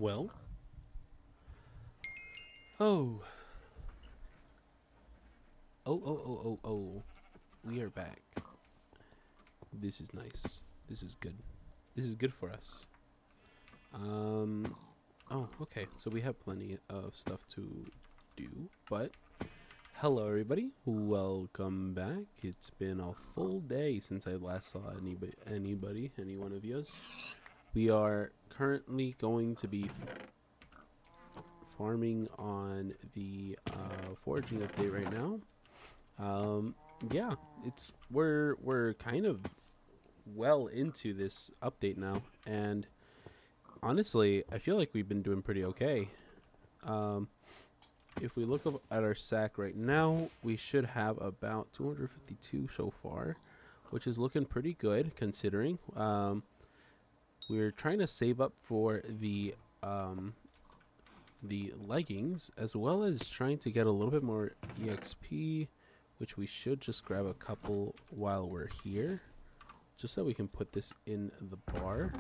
Well, oh, oh, we are back. This is nice. This is good. This is good for us. Um, oh, okay. So we have plenty of stuff to do, but hello, everybody. Welcome back. It's been a full day since I last saw any one of yous. We are currently going to be farming on the foraging update right now. Yeah, we're kind of well into this update now, and honestly, I feel like we've been doing pretty okay. Um, if we look up at our sack right now, we should have about 252 so far, which is looking pretty good considering. We're trying to save up for the leggings, as well as trying to get a little bit more EXP, which we should just grab a couple while we're here, just so we can put this in the bar.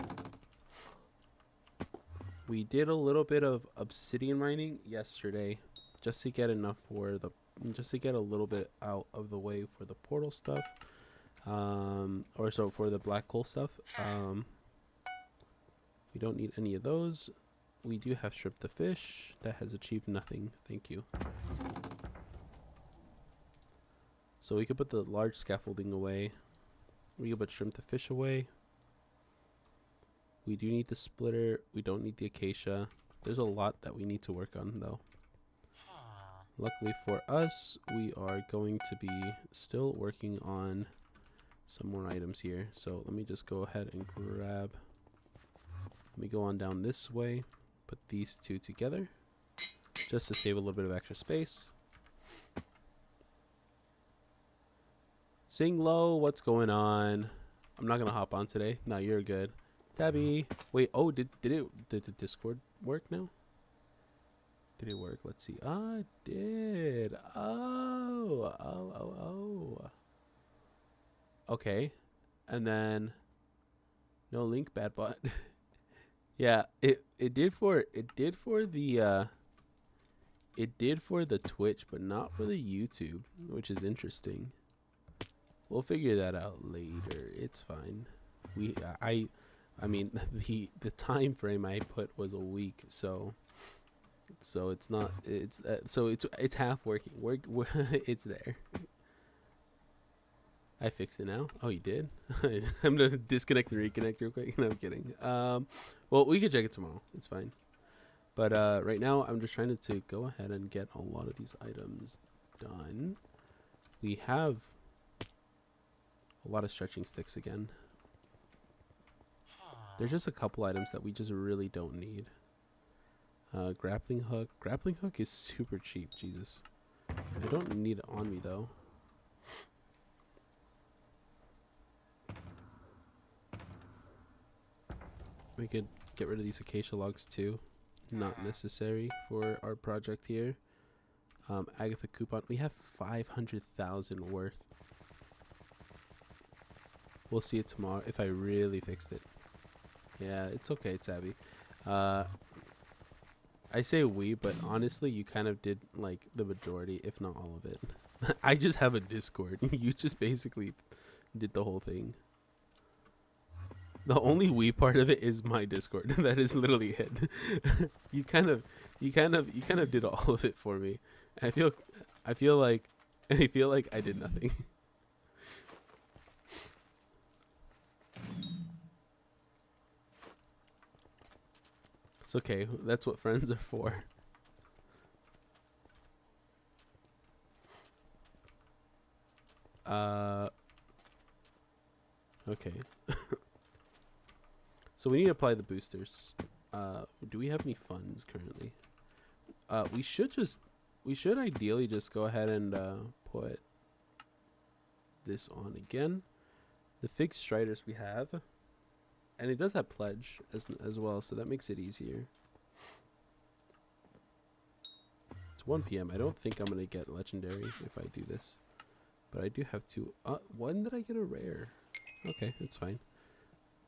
We did a little bit of obsidian mining yesterday, just to get enough for just to get a little bit out of the way for the portal stuff, or so for the black hole stuff. We don't need any of those. We do have shrimp the fish. That has achieved nothing. Thank you. So we could put the large scaffolding away. We could put shrimp the fish away. We do need the splitter. We don't need the acacia. There's a lot that we need to work on, though. Luckily for us, we are going to be still working on some more items here. So let me just go ahead and grab. Let me go on down this way. Put these two together just to save a little bit of extra space. Sing low, what's going on? I'm not gonna hop on today. No, you're good. Tabby. Wait, oh, did the Discord work now? Did it work? Let's see. Ah, it did. Oh. Okay. And then no link, bad bot. Yeah, it did for the Twitch, but not for the YouTube, which is interesting. We'll figure that out later. It's fine. I mean the time frame I put was a week, so it's not it's half working. We're it's there. I fixed it now. Oh, you did? I'm gonna disconnect and reconnect real quick. No, I'm kidding. Well, we can check it tomorrow. It's fine. But right now, I'm just trying to go ahead and get a lot of these items done. We have a lot of stretching sticks again. There's just a couple items that we just really don't need. Grappling hook. Grappling hook is super cheap. Jesus. I don't need it on me, though. We could get rid of these acacia logs too. Not necessary for our project here. Agatha coupon. We have 500,000 worth. We'll see it tomorrow if I really fixed it. Yeah, it's okay, Tabby. I say we, but honestly, you kind of did like the majority, if not all of it. I just have a Discord. You just basically did the whole thing. The only we part of it is my Discord. That is literally it. You kind of did all of it for me. I feel like I did nothing. It's okay. That's what friends are for. Okay. So we need to apply the boosters. Do we have any funds currently? We should ideally just go ahead and put this on again. The fixed striders we have, and it does have pledge as well, so that makes it easier. It's 1 p.m. I don't think I'm gonna get legendary if I do this, but I do have two. When did I get a rare? Okay, it's fine.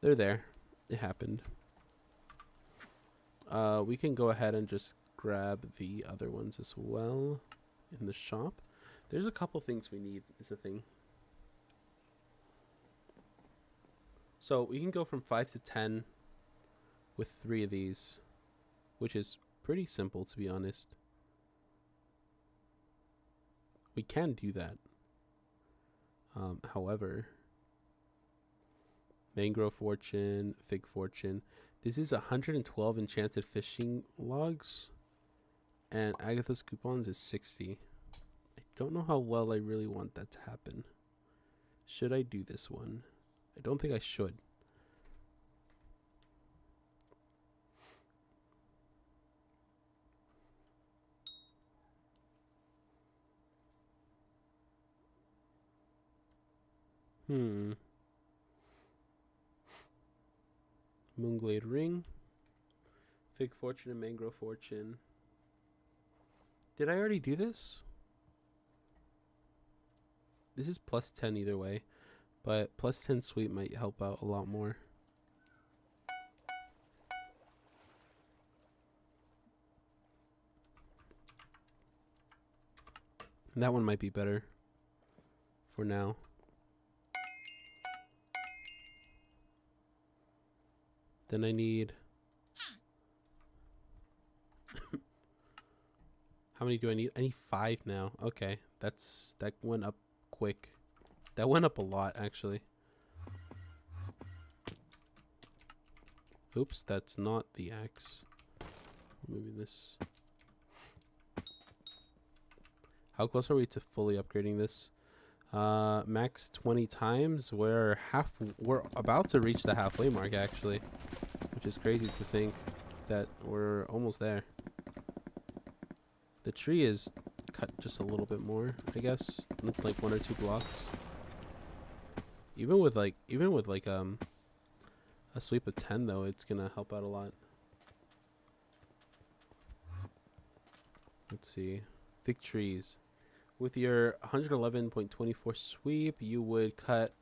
They're there. It happened. We can go ahead and just grab the other ones as well in the shop. There's a couple things we need is the thing. So we can go from 5 to 10 with 3 of these, which is pretty simple, to be honest. We can do that. However, Mangrove Fortune, Fig Fortune. This is 112 enchanted fishing logs, and Agatha's coupons is 60. I don't know how well I really want that to happen. Should I do this one? I don't think I should. Moonglade Ring, Fig Fortune, and Mangrove Fortune. Did I already do this? This is plus 10 either way, but plus 10 sweet might help out a lot more. And that one might be better for now. Then I need... How many do I need? I need 5 now. Okay, that went up quick. That went up a lot, actually. Oops, that's not the axe. Moving this. How close are we to fully upgrading this? Max 20 times. We're about to reach the halfway mark, actually, which is crazy to think that we're almost there. The tree is cut just a little bit more, I guess, like 1 or 2 blocks. Even with like a sweep of 10 though, it's gonna help out a lot. Let's see. Fig trees. With your 111.24 sweep, you would cut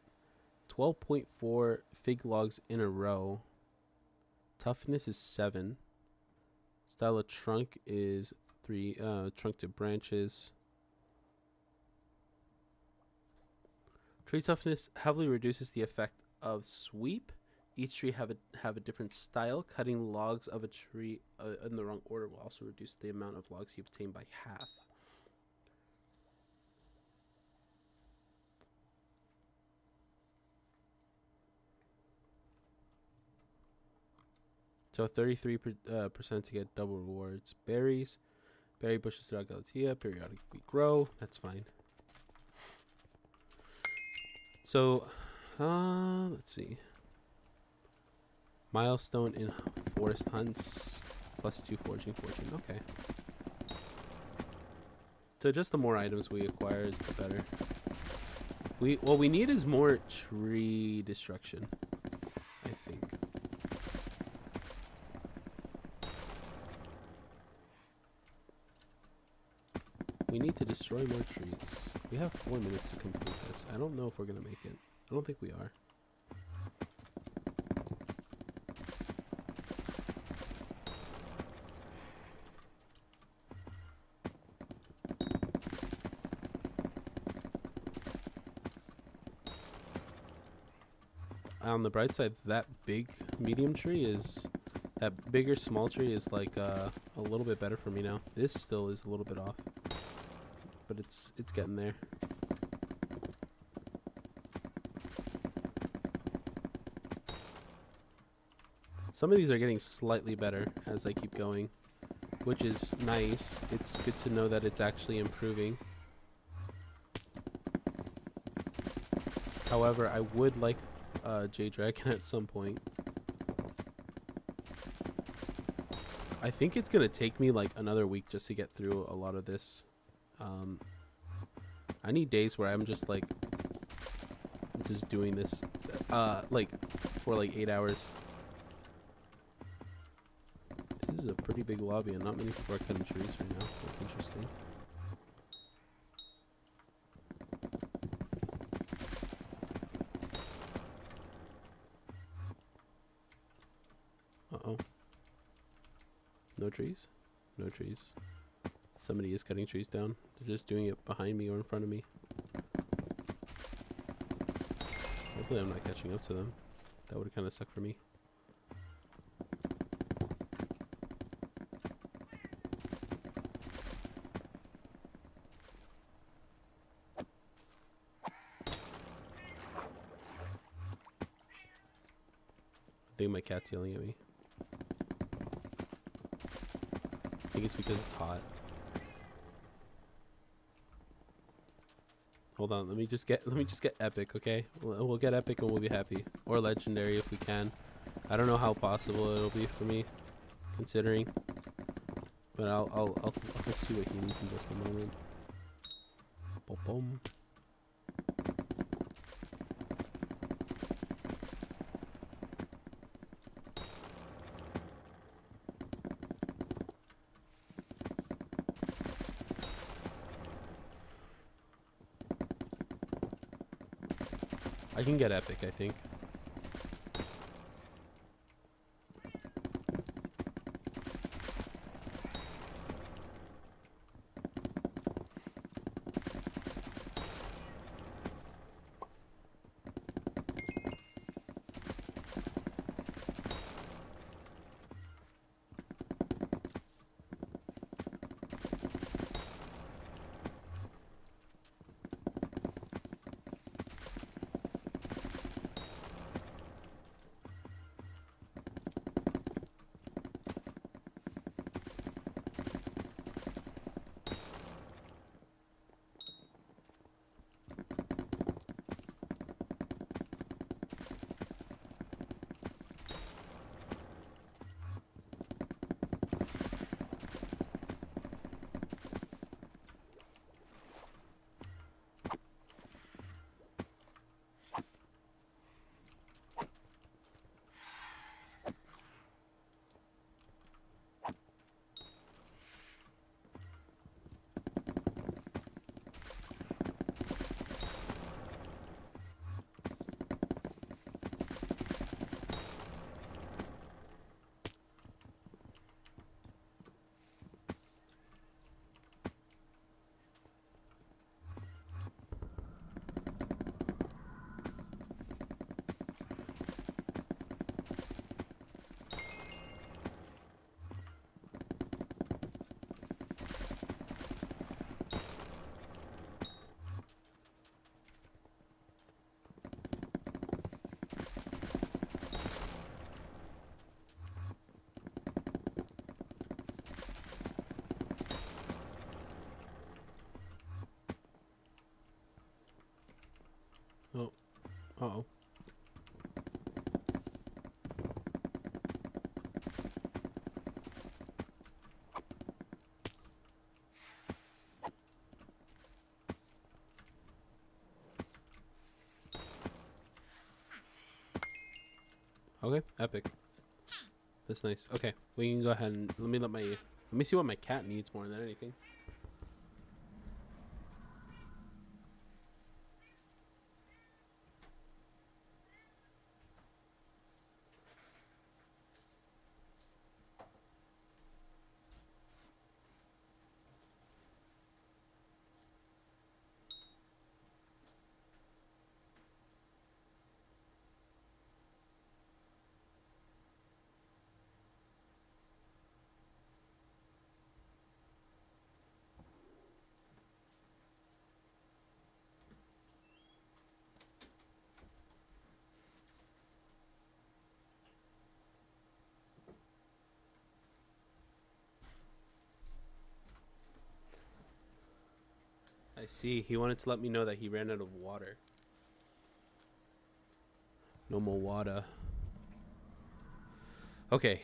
12.4 fig logs in a row. Toughness is 7. Style of trunk is 3. Trunk to branches. Tree toughness heavily reduces the effect of sweep. Each tree have a different style. Cutting logs of a tree in the wrong order will also reduce the amount of logs you obtain by half. So 33% to get double rewards. Berries. Berry bushes throughout Galatea periodically grow. That's fine. So, let's see. Milestone in forest hunts. +2 foraging fortune. Okay. So just the more items we acquire is the better. What we need is more tree destruction, I think. We need to destroy more trees. We have 4 minutes to complete this. I don't know if we're gonna make it. I don't think we are. On the bright side, that big medium tree is... That bigger small tree is like a little bit better for me now. This still is a little bit off, but it's getting there. Some of these are getting slightly better as I keep going, which is nice. It's good to know that it's actually improving. However, I would like Jade Dragon at some point. I think it's gonna take me like another week just to get through a lot of this. I need days where I'm just like doing this like for like 8 hours. This is a pretty big lobby and not many people are cutting trees right now. That's interesting. Uh-oh. No trees? No trees. Somebody is cutting trees down. They're just doing it behind me or in front of me. Hopefully I'm not catching up to them. That would kind of suck for me. I think my cat's yelling at me. I think it's because it's hot. Hold on, let me just get epic, okay? We'll get epic and we'll be happy, or legendary if we can. I don't know how possible it'll be for me, considering, but I'll see what he needs in just a moment. Boom, boom. I can get epic, I think. Oh. Uh-oh. Okay, epic. That's nice. Okay, we can go ahead and let me see what my cat needs more than anything. I see. He wanted to let me know that he ran out of water. No more water. Okay.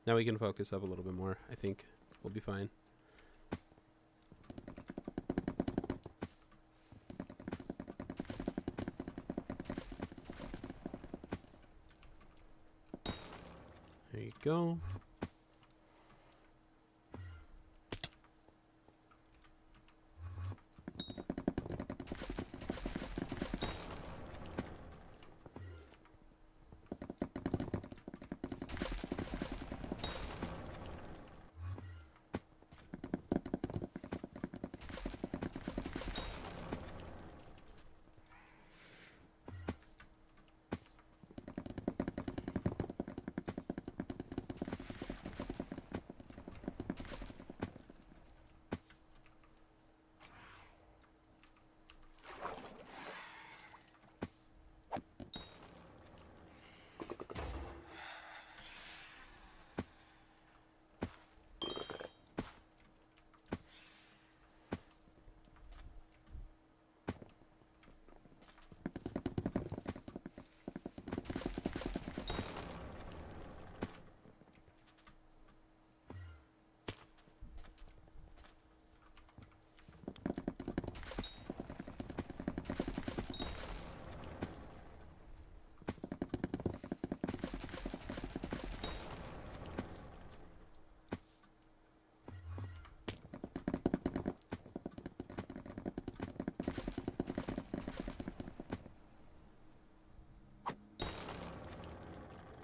Now we can focus up a little bit more. I think we'll be fine. There you go.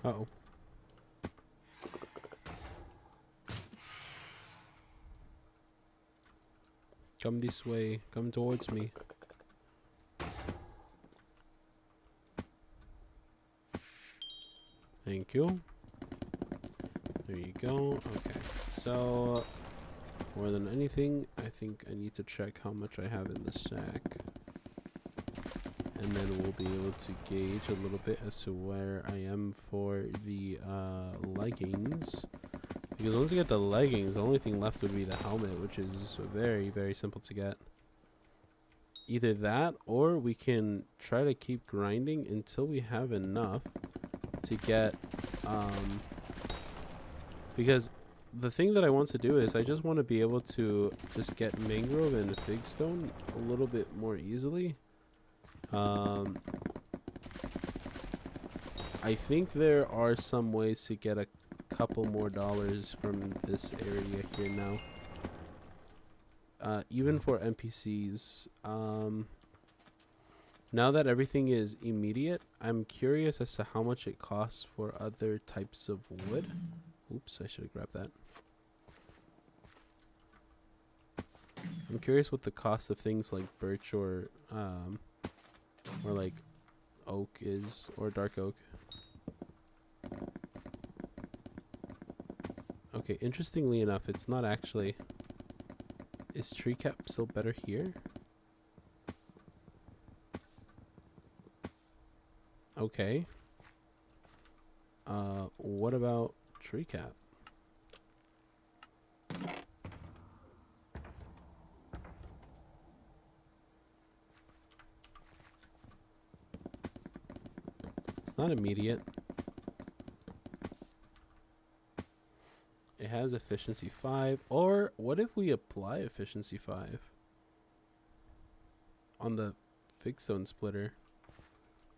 Uh-oh. Come this way. Come towards me. Thank you. There you go. Okay. So, more than anything, I think I need to check how much I have in the sack. And then we'll be able to gauge a little bit as to where I am for the leggings. Because once you get the leggings, the only thing left would be the helmet, which is very, very simple to get. Either that, or we can try to keep grinding until we have enough to get, because the thing that I want to do is I just want to be able to just get mangrove and figstone a little bit more easily. I think there are some ways to get a couple more dollars from this area here now. Even for NPCs. Now that everything is immediate, I'm curious as to how much it costs for other types of wood. Oops, I should have grabbed that. I'm curious what the cost of things like birch or like oak is, or dark oak. Okay, interestingly enough, it's not actually. Is tree cap still better here? Okay. What about tree cap? It's not immediate. It has efficiency 5. Or what if we apply efficiency 5 on the figstone splitter?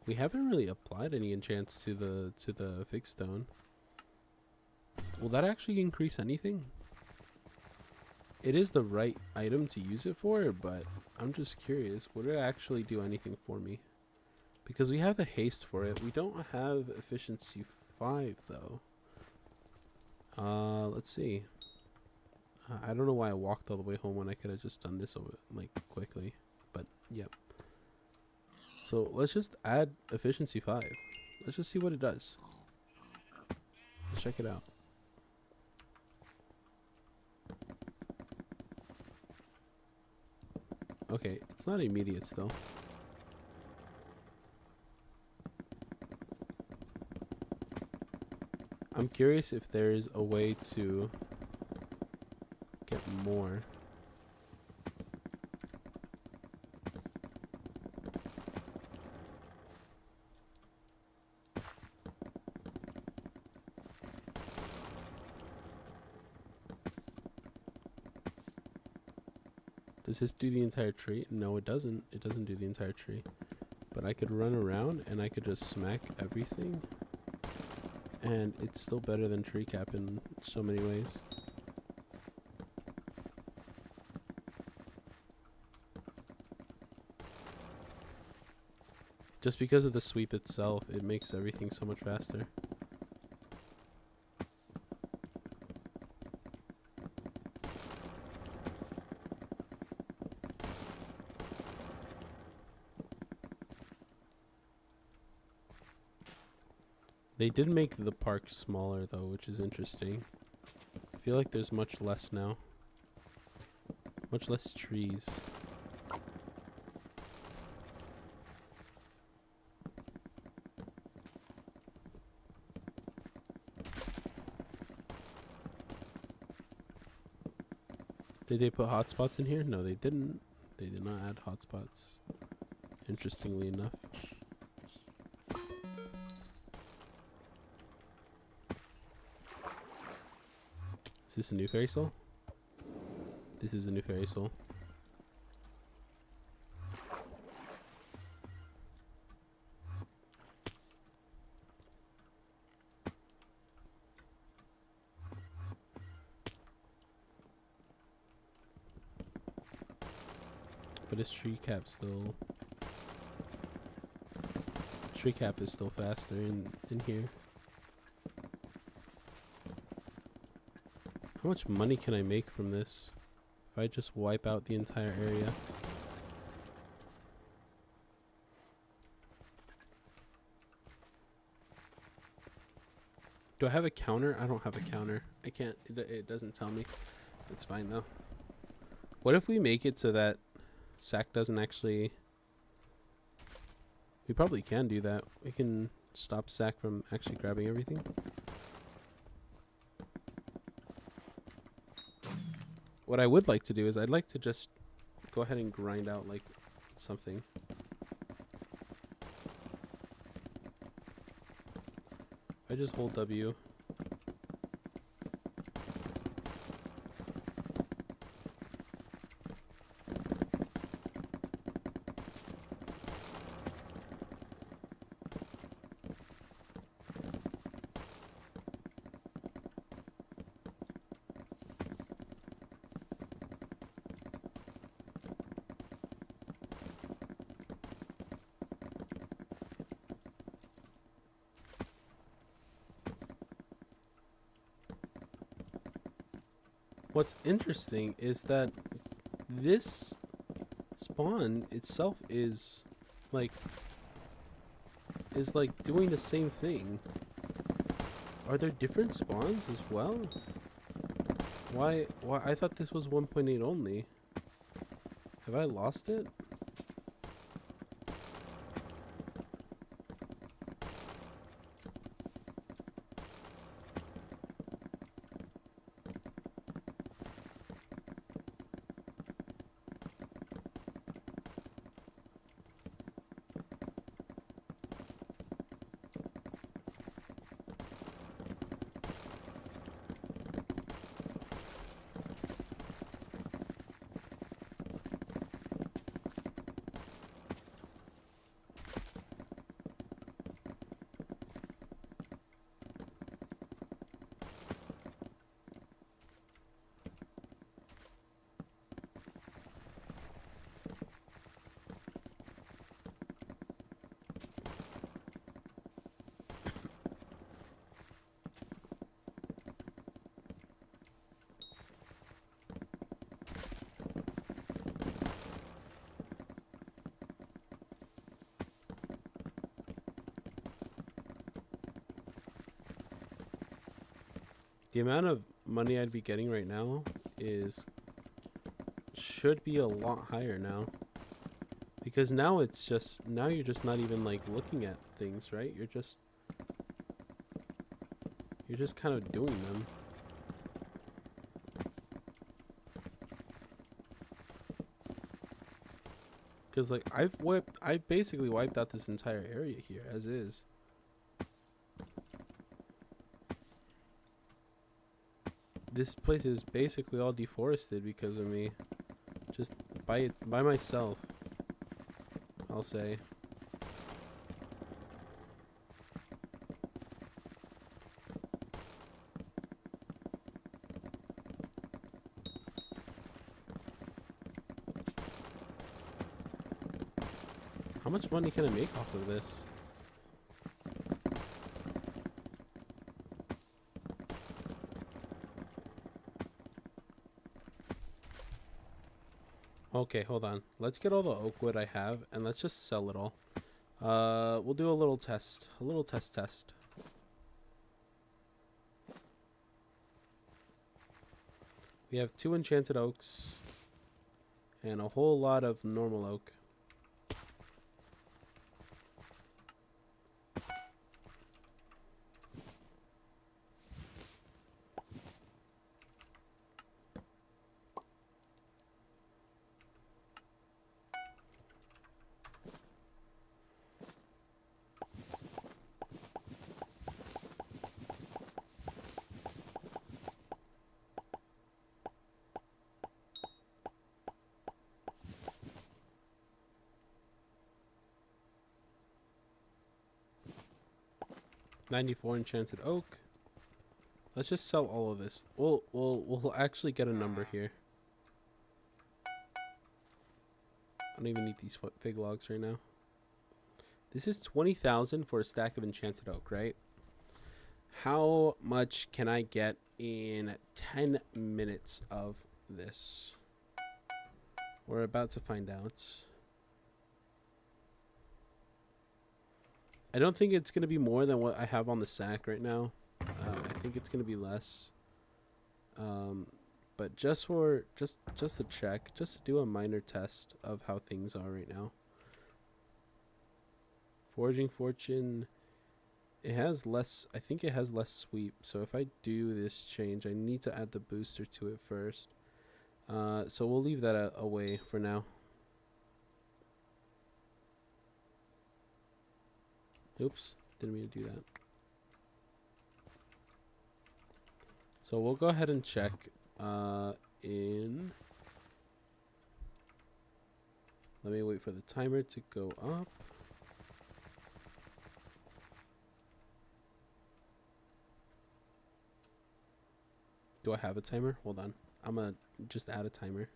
We haven't really applied any enchants to the figstone. Will that actually increase anything? It is the right item to use it for, but I'm just curious. Would it actually do anything for me? Because we have the haste for it. We don't have efficiency 5 though. Let's see. I don't know why I walked all the way home when I could have just done this over like quickly, but yep. So let's just add efficiency 5. Let's just see what it does. Let's check it out. Okay, it's not immediate still. I'm curious if there is a way to get more. Does this do the entire tree? No, it doesn't. It doesn't do the entire tree. But I could run around and I could just smack everything. And it's still better than tree cap in so many ways. Just because of the sweep itself, it makes everything so much faster. They did make the park smaller though, which is interesting. I feel like there's much less now. Much less trees. Did they put hotspots in here? No, they didn't. They did not add hotspots. Interestingly enough. Is this a new fairy soul? This is a new fairy soul. But its tree cap still... Tree cap is still faster in here. How much money can I make from this if I just wipe out the entire area? Do I have a counter? I don't have a counter. I can't. It doesn't tell me. It's fine though. What if we make it so that Sack doesn't actually... We probably can do that. We can stop Sack from actually grabbing everything. What I would like to do is I'd like to just go ahead and grind out like something. I just hold W. What's interesting is that this spawn itself is like doing the same thing. Are there different spawns as well? Why I thought this was 1.8 only. Have I lost it? The amount of money I'd be getting right now should be a lot higher now. Because now you're just not even like looking at things, right? You're just kind of doing them. Cause like I basically wiped out this entire area here as is. This place is basically all deforested because of me. Just by myself, I'll say. How much money can I make off of this? Okay, hold on. Let's get all the oak wood I have and let's just sell it all. We'll do a little test. A little test. We have 2 enchanted oaks and a whole lot of normal oak. $94 enchanted oak. Let's just sell all of this. We'll actually get a number here. I don't even need these fig logs right now. This is 20,000 for a stack of enchanted oak, right? How much can I get in 10 minutes of this? We're about to find out. I don't think it's going to be more than what I have on the sack right now. I think it's going to be less. But just to check, just to do a minor test of how things are right now. Forging Fortune, it has less, I think it has less sweep. So if I do this change, I need to add the booster to it first. So we'll leave that away for now. Oops, didn't mean to do that. So we'll go ahead and check in. Let me wait for the timer to go up. Do I have a timer? Hold on. I'm gonna just add a timer.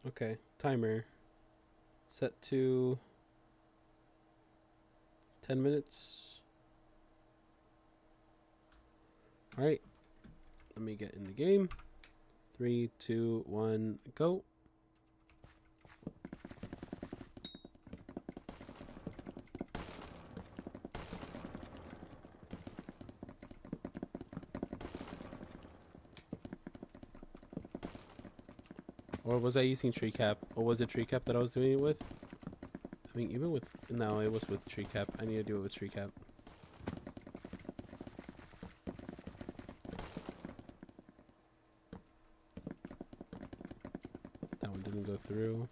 Okay, timer set to 10 minutes. All right, let me get in the game. 3, 2, 1, go. Or was I using tree cap? Or was it tree cap that I was doing it with? I mean, even with... No, it was with tree cap. I need to do it with tree cap. That one didn't go through.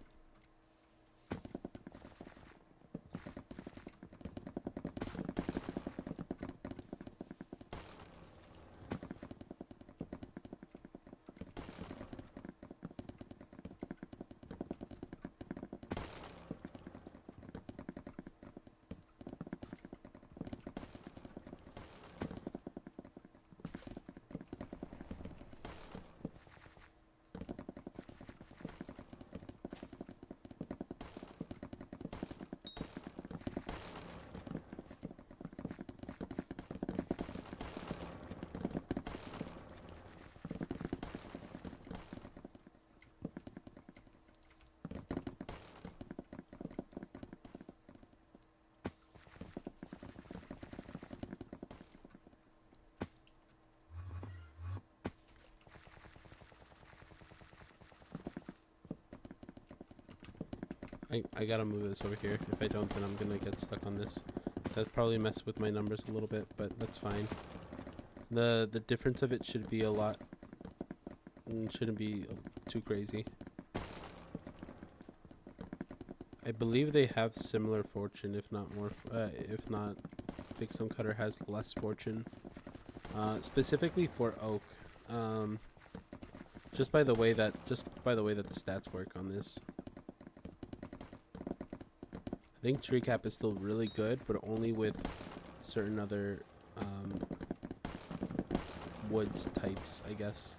I gotta move this over here. If I don't, then I'm gonna get stuck on this. That probably mess with my numbers a little bit, but that's fine. The difference of it should be a lot. Shouldn't be too crazy. I believe they have similar fortune, if not more. If not, Hypixel Cutter has less fortune. Specifically for oak. Just by the way that the stats work on this. I think tree cap is still really good, but only with certain other woods types, I guess.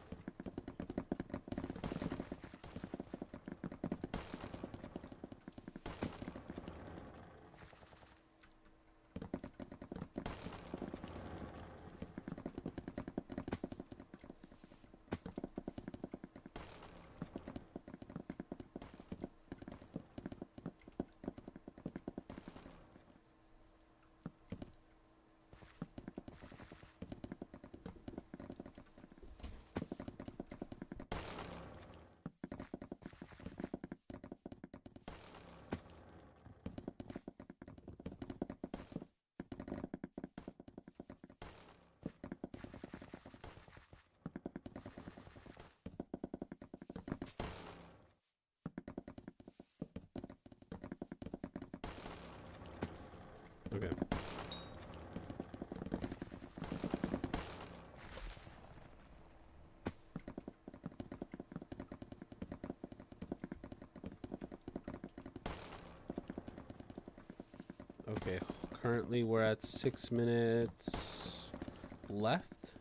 Okay. Okay, currently we're at 6 minutes left.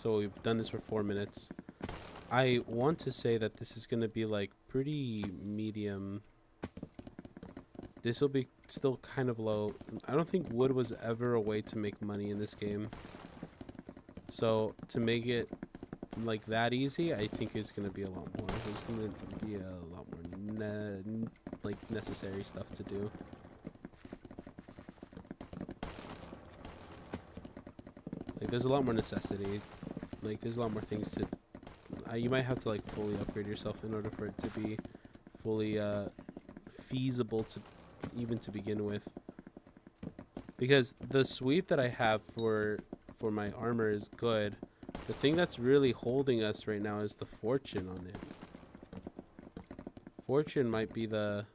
So we've done this for 4 minutes. I want to say that this is going to be like pretty medium. This will be still kind of low. I don't think wood was ever a way to make money in this game. So to make it like that easy, I think is going to be a lot more. There's going to be a lot more like necessary stuff to do. Like there's a lot more necessity. Like there's a lot more things to. You might have to like fully upgrade yourself in order for it to be fully feasible to even to begin with. Because the sweep that I have for my armor is good. The thing that's really holding us right now is the fortune on it. Fortune might be the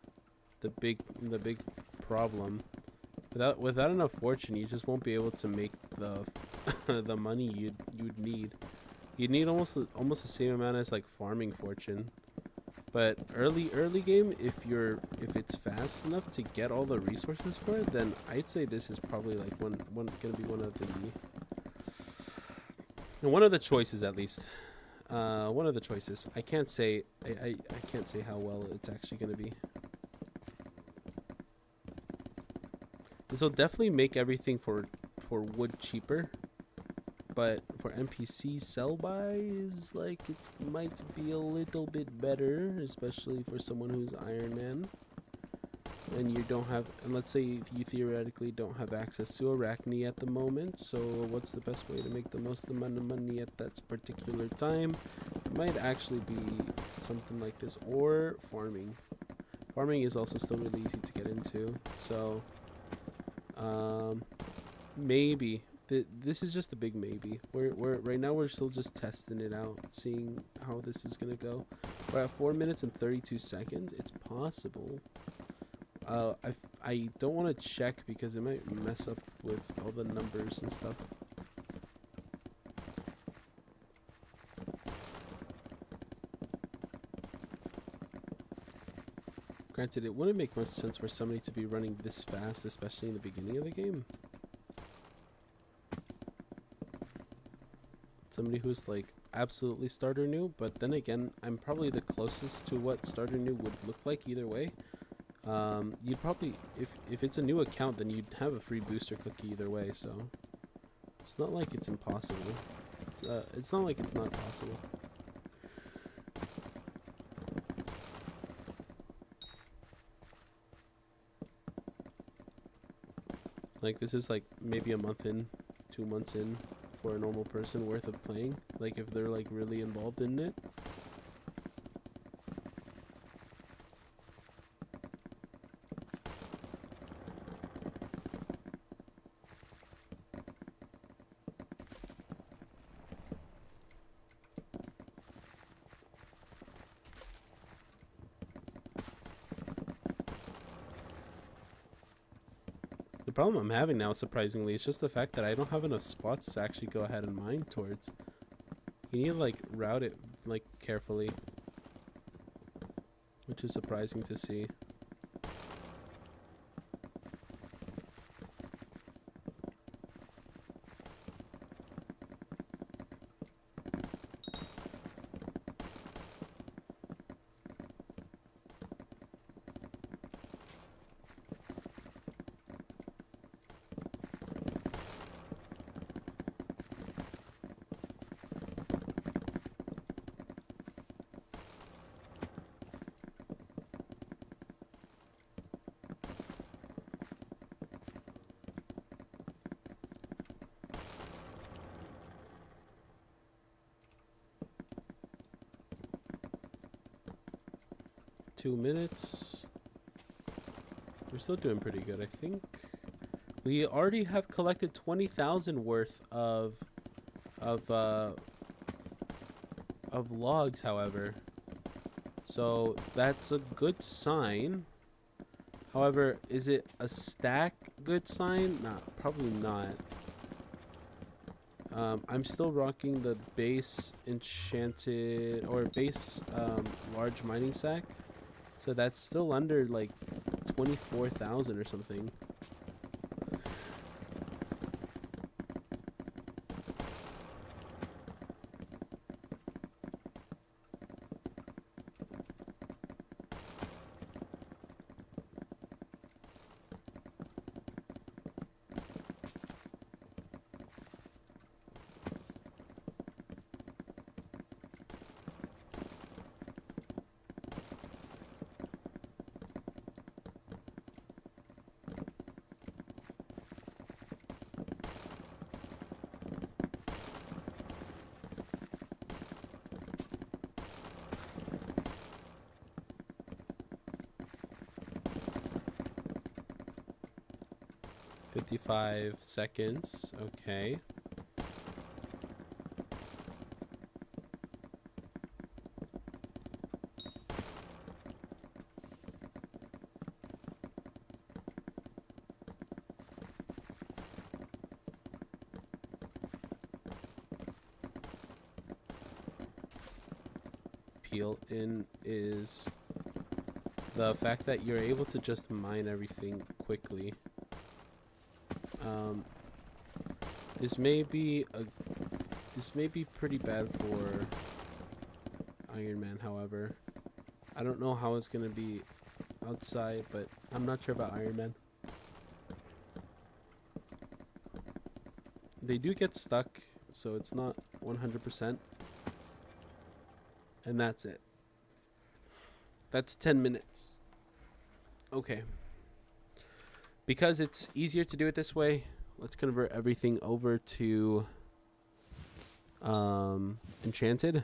big problem. Without enough fortune, you just won't be able to make the the money you'd need. You'd need almost the same amount as like farming fortune. But early game, if it's fast enough to get all the resources for it, then I'd say this is probably like gonna be one of the choices, at least. One of the choices. I can't say I can't say how well it's actually gonna be. This will definitely make everything for wood cheaper, but for NPC sell buys, like it might be a little bit better, especially for someone who's Ironman and you don't have, and let's say you theoretically don't have access to Arachne at the moment. So what's the best way to make the most amount of money at that particular time? It might actually be something like this, or farming. Farming is also still really easy to get into, so maybe this is just a big maybe. We're right now we're still just testing it out, seeing how this is gonna go. We're at 4 minutes and 32 seconds. It's possible. I don't want to check because it might mess up with all the numbers and stuff. Granted, it wouldn't make much sense for somebody to be running this fast, especially in the beginning of the game. Somebody who's like absolutely starter new, but then again, I'm probably the closest to what starter new would look like either way. You'd probably, if it's a new account, then you'd have a free booster cookie either way, so it's not like it's impossible. It's not like it's not possible. Like this is like maybe a month in, 2 months in for a normal person worth of playing, like if they're like really involved in it. The problem I'm having now, surprisingly, is just the fact that I don't have enough spots to actually go ahead and mine towards. You need to like route it like carefully, which is surprising to see. Two minutes. We're still doing pretty good, I think. We already have collected 20,000 worth of logs, however. So that's a good sign. However, is it a stack good sign? Nah, probably not. I'm still rocking the base enchanted or base large mining sack. So that's still under like 24,000 or something. 55 seconds. Okay. Peel in is the fact that you're able to just mine everything quickly. This may be pretty bad for Ironman, however. I don't know how it's gonna be outside, but I'm not sure about Ironman. They do get stuck, so it's not 100%. And that's it. That's 10 minutes. Okay. Because it's easier to do it this way, let's convert everything over to enchanted.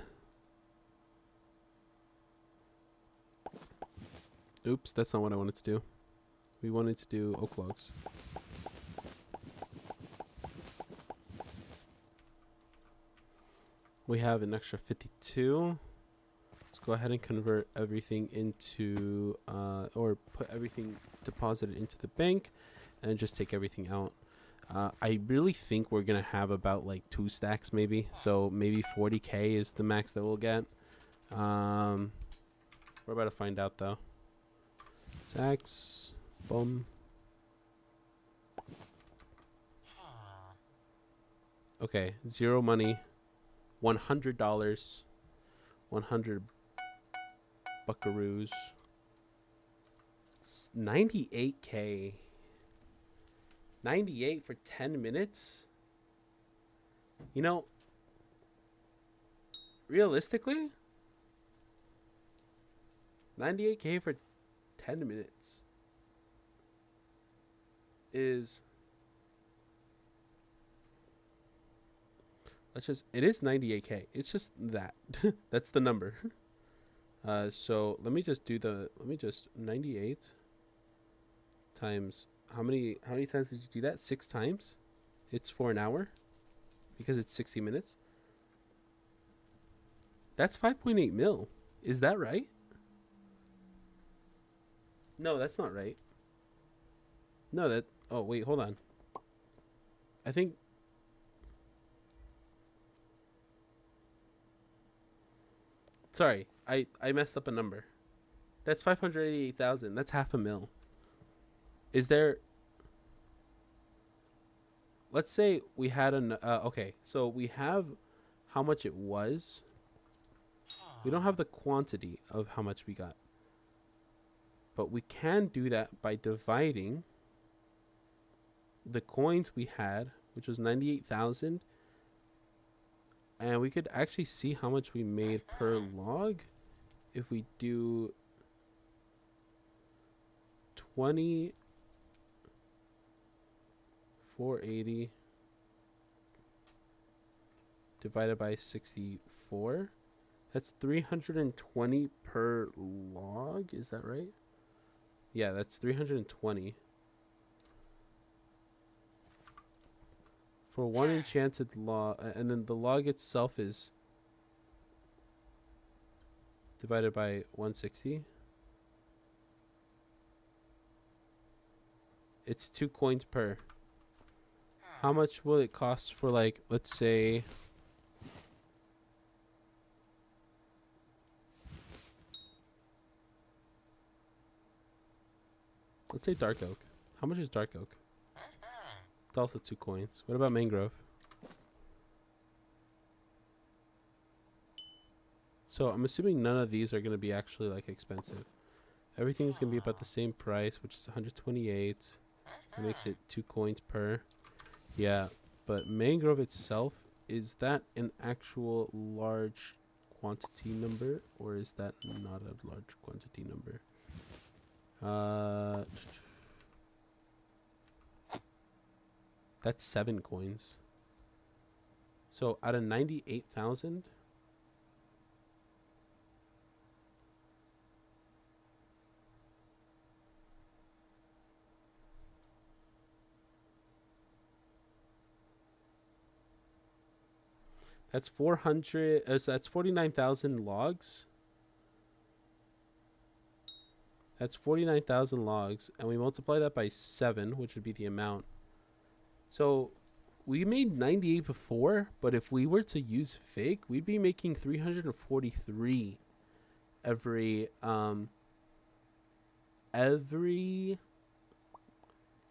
Oops, that's not what I wanted to do. We wanted to do oak logs. We have an extra 52. Let's go ahead and convert everything into, or put everything deposited into the bank and just take everything out. I really think we're going to have about like 2 stacks maybe. So maybe 40K is the max that we'll get. We're about to find out though. Sacks. Boom. Okay, 0 money. $100. 100 buckaroos. 98K. 98 for 10 minutes? You know, realistically, 98K for 10 minutes is... it is 98K. It's just that. That's the number. So let me just 98 times, how many times did you do that? 6 times? It's for an hour because it's 60 minutes. That's 5.8 mil. Is that right? No, that's not right. No, that, oh wait, hold on. I think, sorry, I messed up a number. That's 588,000. That's half a mil. Is there... Let's say we had an... okay, so we have how much it was. We don't have the quantity of how much we got. But we can do that by dividing the coins we had, which was 98,000. And we could actually see how much we made per log if we do 20, 480 divided by 64. That's 320 per log. Is that right? Yeah, that's 320. For one enchanted log, and then the log itself is divided by 160. It's 2 coins per. How much will it cost for, like, let's say... Let's say dark oak. How much is dark oak? It's also 2 coins. What about mangrove? So I'm assuming none of these are going to be actually like expensive. Everything's going to be about the same price, which is 128. So it makes it 2 coins per. Yeah, but mangrove itself, is that an actual large quantity number, or is that not a large quantity number? That's 7 coins. So out of 98,000, That's 400. So that's 49,000 logs. That's 49,000 logs, and we multiply that by 7, which would be the amount. So we made 98 before, but if we were to use Fig, we'd be making 343 every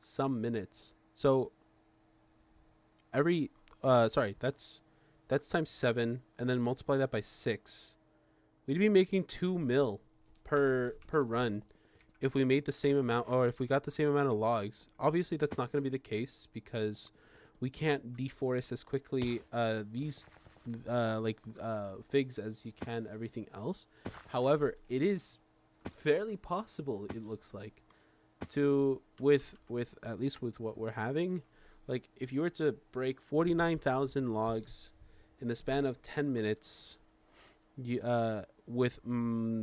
some minutes. So every sorry, that's times 7, and then multiply that by 6. We'd be making 2 mil per run if we made the same amount, or if we got the same amount of logs. Obviously that's not going to be the case because we can't deforest as quickly these figs as you can everything else. However, it is fairly possible, it looks like, to with at least with what we're having. Like if you were to break 49,000 logs in the span of 10 minutes, you with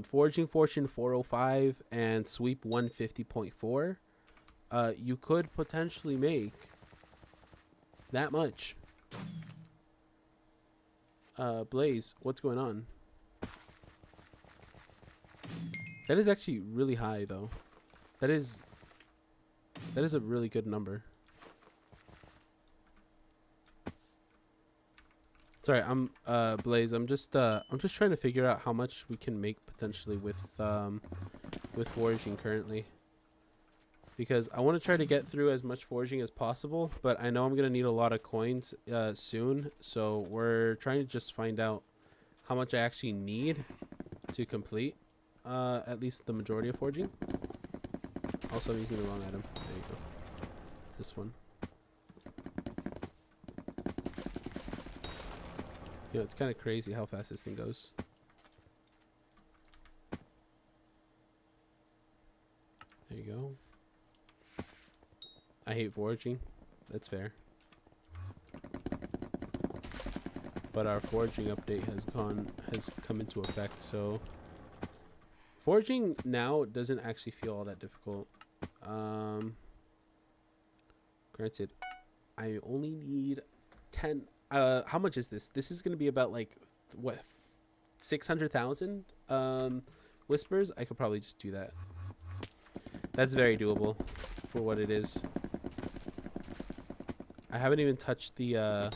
Foraging Fortune 405 and Sweep 150.4, you could potentially make that much. Blaze, what's going on? That is actually really high, though. That is a really good number. Sorry, I'm Blaze. I'm just trying to figure out how much we can make potentially with foraging currently, because I want to try to get through as much foraging as possible, but I know I'm gonna need a lot of coins soon, so we're trying to just find out how much I actually need to complete at least the majority of foraging. Also, I'm using the wrong item. There you go. This one. You know, it's kind of crazy how fast this thing goes. There you go. I hate foraging. That's fair. But our foraging update has come into effect, so foraging now doesn't actually feel all that difficult. Granted, I only need 10. How much is this? This is going to be about like what, 600,000 whispers. I could probably just do that. That's very doable for what it is. I haven't even touched the I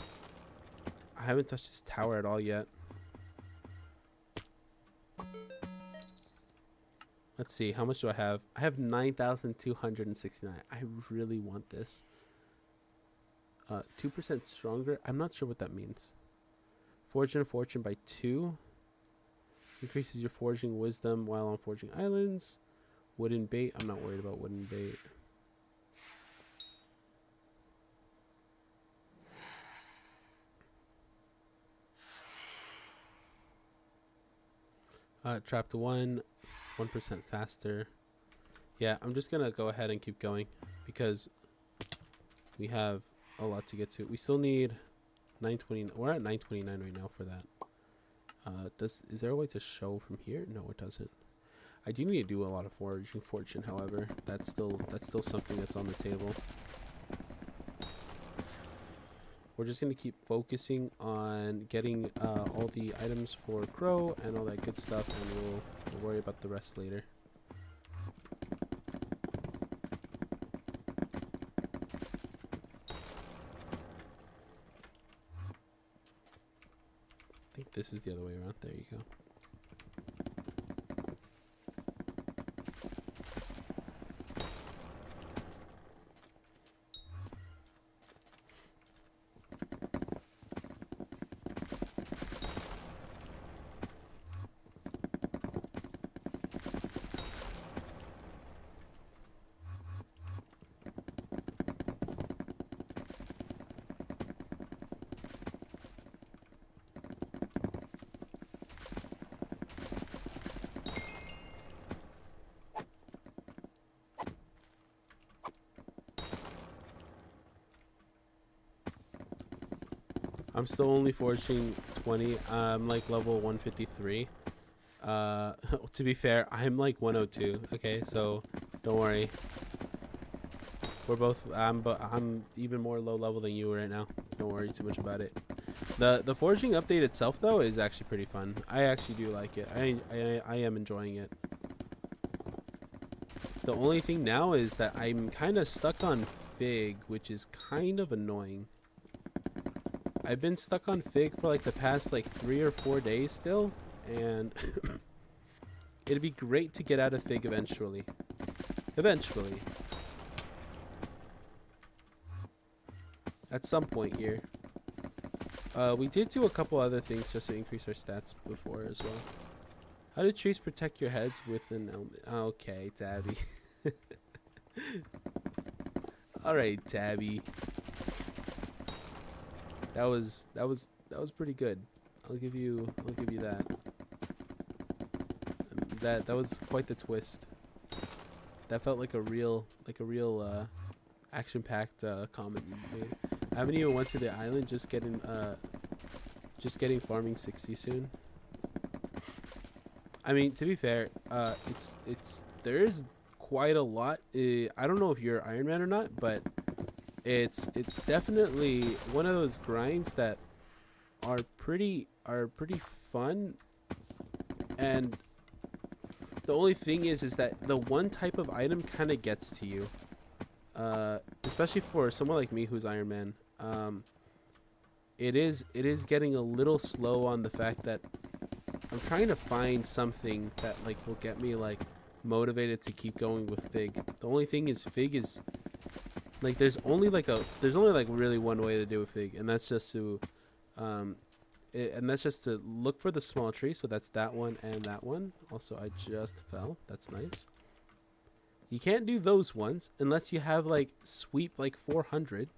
haven't touched this tower at all yet. Let's see, how much do I have? I have 9,269. I really want this. 2% stronger. I'm not sure what that means. Fortune by 2. Increases your foraging wisdom while on foraging islands. Wooden bait. I'm not worried about wooden bait. Trap to 1. 1% faster. Yeah, I'm just gonna go ahead and keep going because we have a lot to get to. We still need 920. We're at 929 right now for that. Is there a way to show from here? No, it doesn't. I do need to do a lot of foraging fortune, however. That's still something that's on the table. We're just gonna keep focusing on getting all the items for grow and all that good stuff, and we'll worry about the rest later. I think this is the other way around. There you go. I'm still only foraging 20. I'm like level 153. To be fair, I'm like 102. Okay, so don't worry. We're both. I'm even more low level than you right now. Don't worry too much about it. The foraging update itself though is actually pretty fun. I actually do like it. I am enjoying it. The only thing now is that I'm kind of stuck on Fig, which is kind of annoying. I've been stuck on Fig for like the past like 3 or 4 days still, and it'd be great to get out of Fig eventually. Eventually. At some point here. We did do a couple other things just to increase our stats before as well. How do trees protect your heads with an element? Okay, Tabby. Alright, Tabby. That was pretty good. I'll give you that. That was quite the twist. That felt like a real action-packed comment you made. I haven't even went to the island, just getting farming 60 soon. I mean, to be fair, there is quite a lot. I don't know if you're Ironman or not, but it's definitely one of those grinds that are pretty fun. And the only thing is that the one type of item kind of gets to you, especially for someone like me who's Ironman. It is getting a little slow on the fact that I'm trying to find something that like will get me like motivated to keep going with Fig. The only thing is Fig is like there's only like really one way to do a Fig, and that's just to look for the small tree. So that's that one and that one. Also, I just fell. That's nice. You can't do those ones unless you have like sweep like 400.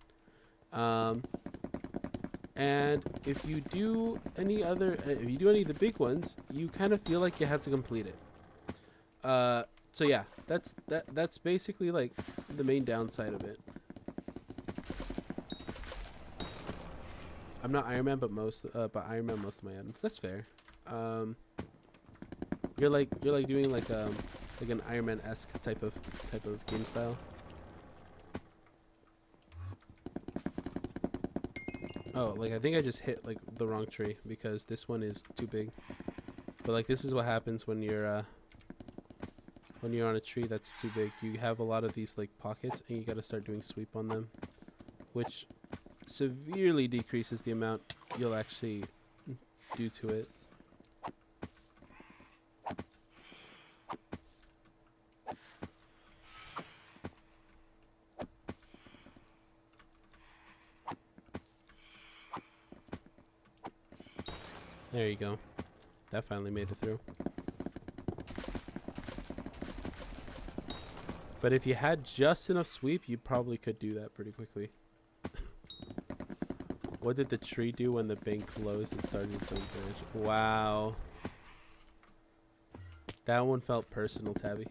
And if you do any of the big ones, you kind of feel like you have to complete it. So yeah, that's basically like the main downside of it. I'm not Ironman, but Ironman most of my items. That's fair. You're like doing like an Ironman-esque type of game style. Oh, like I think I just hit like the wrong tree because this one is too big. But like this is what happens when you're on a tree that's too big. You have a lot of these like pockets, and you got to start doing sweep on them, which severely decreases the amount you'll actually do to it. There you go. That finally made it through. But if you had just enough sweep, you probably could do that pretty quickly. What did the tree do when the bank closed and started its own bridge? Wow. That one felt personal, Tabby.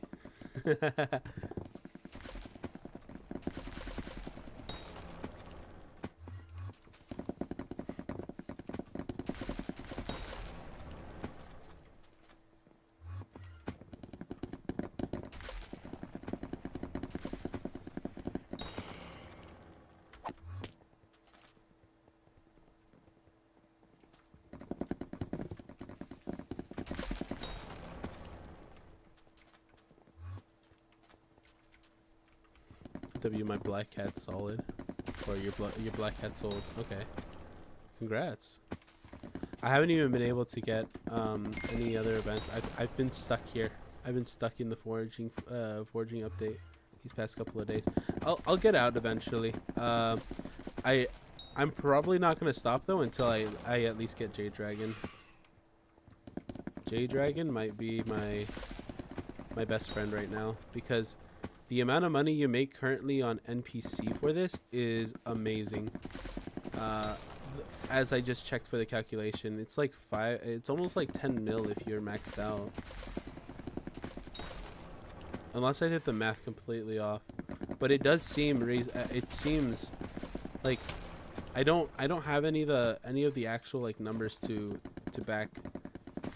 W, my black cat solid, or your black cat sold. Okay, congrats. I haven't even been able to get any other events. I've been stuck here. I've been stuck in the foraging update these past couple of days. I'll get out eventually. I'm probably not gonna stop though until I at least get Jade Dragon. Jade Dragon might be my best friend right now, because the amount of money you make currently on NPC for this is amazing. As I just checked for the calculation, it's like it's almost like 10 mil if you're maxed out. Unless I did the math completely off. But it does seem it seems like I don't have any of the actual like numbers to back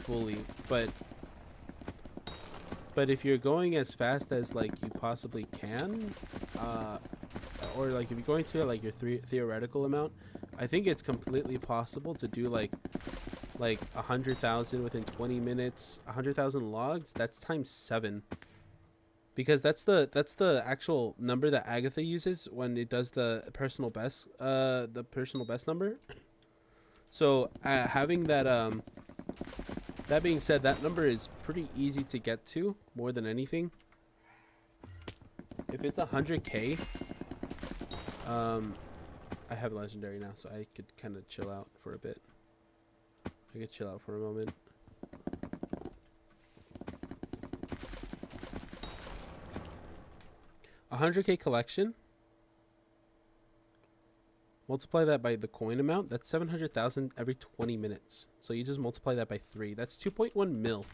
fully, but if you're going as fast as like you possibly can, or like if you're going to like your theoretical amount, I think it's completely possible to do like 100,000 within 20 minutes. 100,000 logs. That's times 7. Because that's the actual number that Agatha uses when it does the personal best number. So having that that being said, that number is pretty easy to get to more than anything. If it's 100k, I have legendary now, so I could kind of chill out for a bit. I could chill out for a moment. A 100k collection. Multiply that by the coin amount. That's 700,000 every 20 minutes. So you just multiply that by 3. That's 2.1 mil,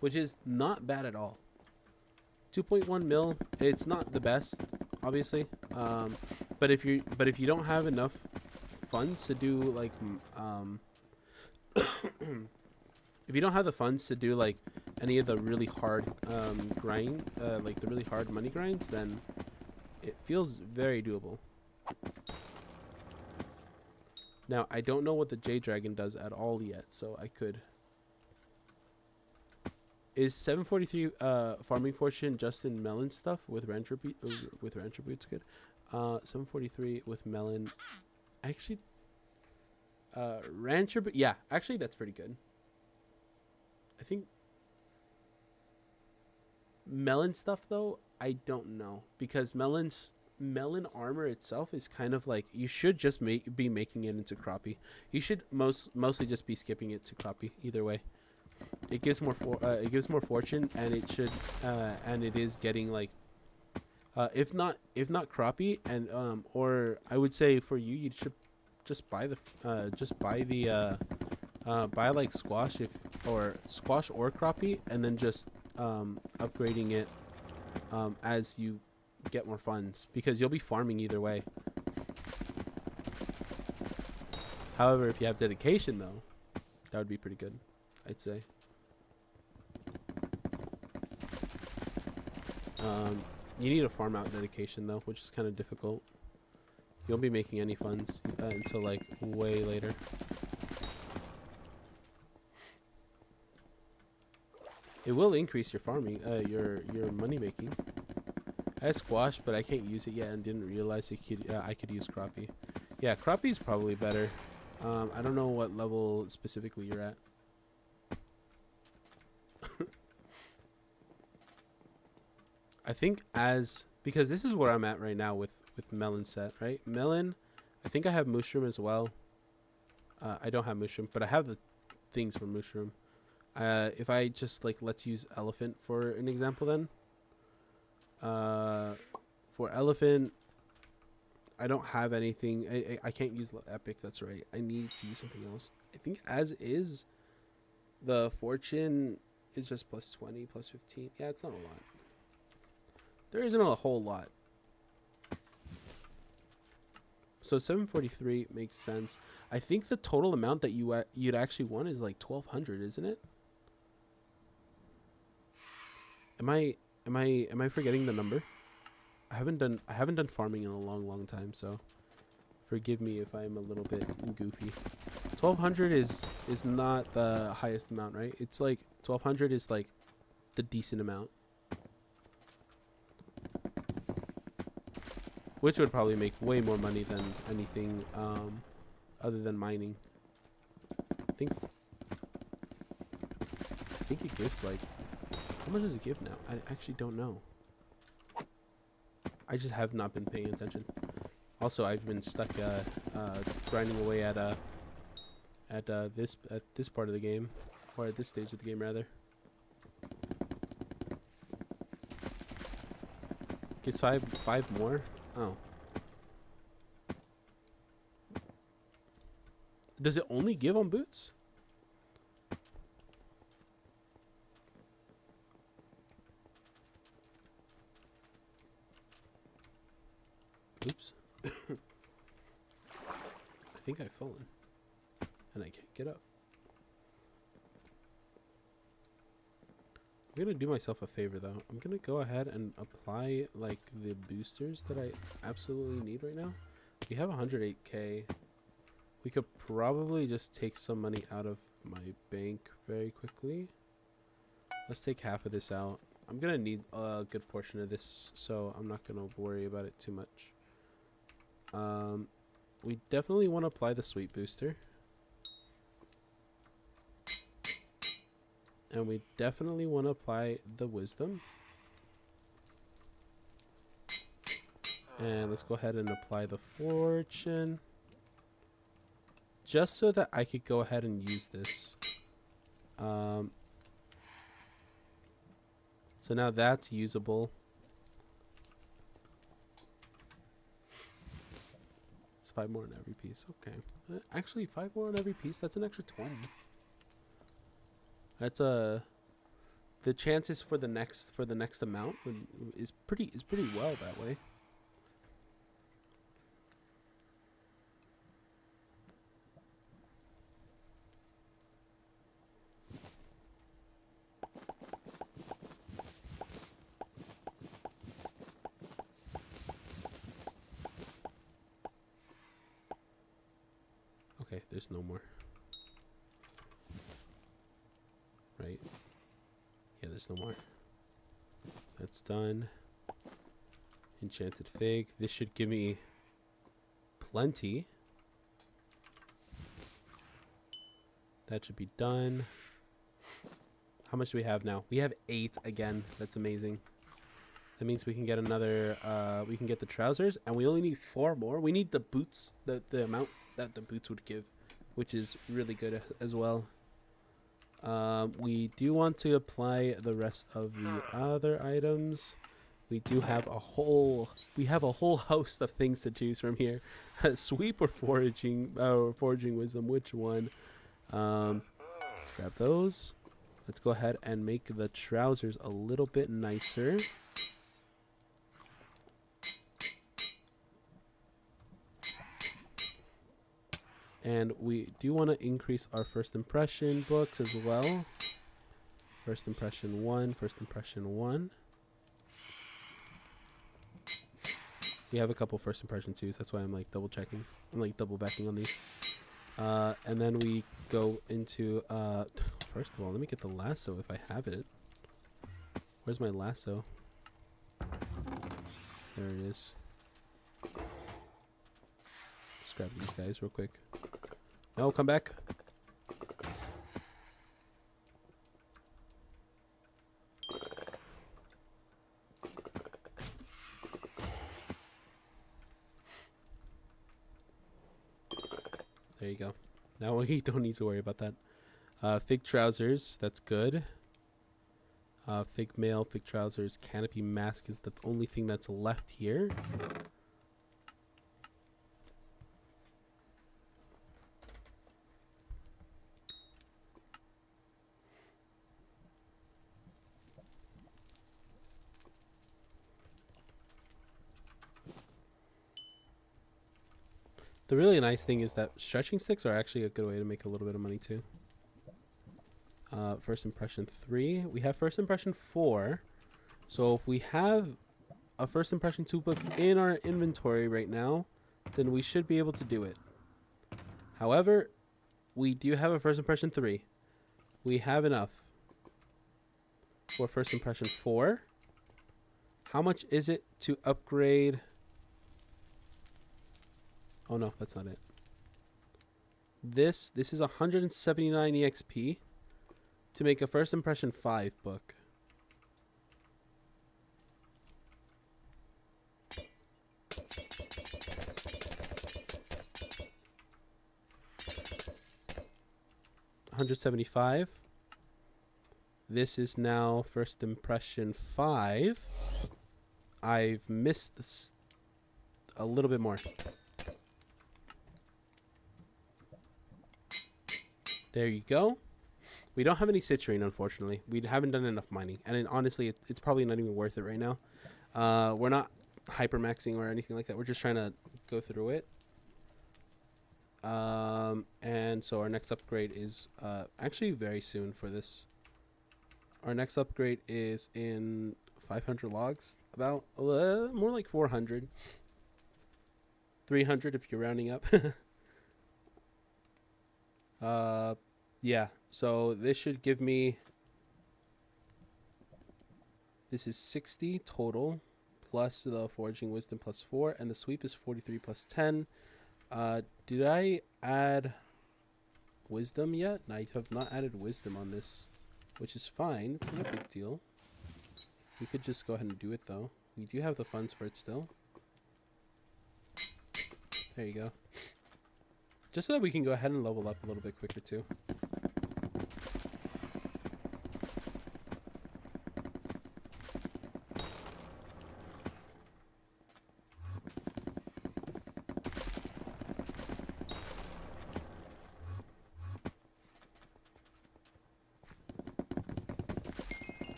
which is not bad at all. 2.1 mil. It's not the best, obviously. But if you don't have enough funds to do like if you don't have the funds to do like any of the really hard like the really hard money grinds, then it feels very doable. Now, I don't know what the Jade Dragon does at all yet, so I could. Is 743 farming fortune just in melon stuff with rancher boots good? 743 with melon. Actually, rancher boot. Yeah, actually that's pretty good. I think melon stuff though, I don't know, because melon armor itself is kind of like, you should just be making it into crappie. You should mostly just be skipping it to crappie. Either way, it gives more fortune, and it should and it is getting like if not crappie, and or I would say for you should just buy like squash or crappie, and then just upgrading it as you get more funds, because you'll be farming either way. However, if you have dedication though, that would be pretty good, I'd say. You need to farm out dedication though, which is kind of difficult. You won't be making any funds until like way later. It will increase your farming, your money making. I have squash, but I can't use it yet, and didn't realize I could use crappie. Yeah, crappie is probably better. I don't know what level specifically you're at. I think because this is where I'm at right now with melon set, right? Melon, I think I have mushroom as well. I don't have mushroom, but I have the things for mushroom. If I just like, let's use elephant for an example then. For elephant, I don't have anything. I can't use epic, that's right. I need to use something else. I think as is, the fortune is just plus 20, plus 15. Yeah, it's not a lot. There isn't a whole lot. So 743 makes sense. I think the total amount that you'd actually want is like 1,200, isn't it? Am I forgetting the number? I haven't done farming in a long time, so forgive me if I'm a little bit goofy. 1,200 is not the highest amount, right? It's like 1,200 is like the decent amount, which would probably make way more money than anything other than mining. I think it gives like, how much does it give now? I actually don't know. I just have not been paying attention. Also, I've been stuck grinding away at this part of the game, or at this stage of the game rather. Okay, so I have 5 more. Oh. Does it only give on boots? Oops. I think I've fallen. And I can't get up. I'm gonna do myself a favor though. I'm gonna go ahead and apply like the boosters that I absolutely need right now. We have 108k. We could probably just take some money out of my bank very quickly. Let's take half of this out. I'm gonna need a good portion of this, so I'm not gonna worry about it too much. We definitely want to apply the sweet booster. And we definitely want to apply the wisdom. And let's go ahead and apply the fortune. Just so that I could go ahead and use this. So now that's usable. It's 5 more on every piece. Okay. Actually, 5 more on every piece. That's an extra 20. That's the chances for the next amount is pretty well that way. Okay, there's no more. Right? Yeah, there's no more. That's done. Enchanted fig. This should give me plenty. That should be done. How much do we have now? We have 8 again. That's amazing. That means we can get another, we can get the trousers, and we only need 4 more. We need the boots, the amount that the boots would give, which is really good as well. We do want to apply the rest of the other items. We do have a whole host of things to choose from here. Sweep or foraging wisdom, which one? Let's grab those. Let's go ahead and make the trousers a little bit nicer. And we do want to increase our first impression books as well. First impression 1, first impression 1. We have a couple first impression 2s, that's why I'm like double checking. I'm like double backing on these. And then we go into, first of all, let me get the lasso if I have it. Where's my lasso? There it is. Let's grab these guys real quick. No, come back. There you go. Now we don't need to worry about that. Fig trousers, that's good. Fig mail, fig trousers, canopy mask is the only thing that's left here. The really nice thing is that stretching sticks are actually a good way to make a little bit of money too. First impression 3. We have first impression 4. So if we have a first impression 2 book in our inventory right now, then we should be able to do it. However, we do have a first impression 3. We have enough for first impression 4. How much is it to upgrade? Oh no, that's not it. This is 179 EXP to make a first impression 5 book. $175. This is now first impression 5. I've missed this a little bit more. There you go. We don't have any citrine, unfortunately. We haven't done enough mining. And honestly, it's probably not even worth it right now. We're not hypermaxing or anything like that. We're just trying to go through it. And so our next upgrade is actually very soon for this. Our next upgrade is in 500 logs. About more like 400. 300 if you're rounding up. Yeah. So this should give me. This is 60 total, plus the foraging wisdom plus 4, and the sweep is 43 plus 10. Did I add wisdom yet? I have not added wisdom on this, which is fine. It's not a big deal. We could just go ahead and do it though. We do have the funds for it still. There you go. Just so that we can go ahead and level up a little bit quicker too.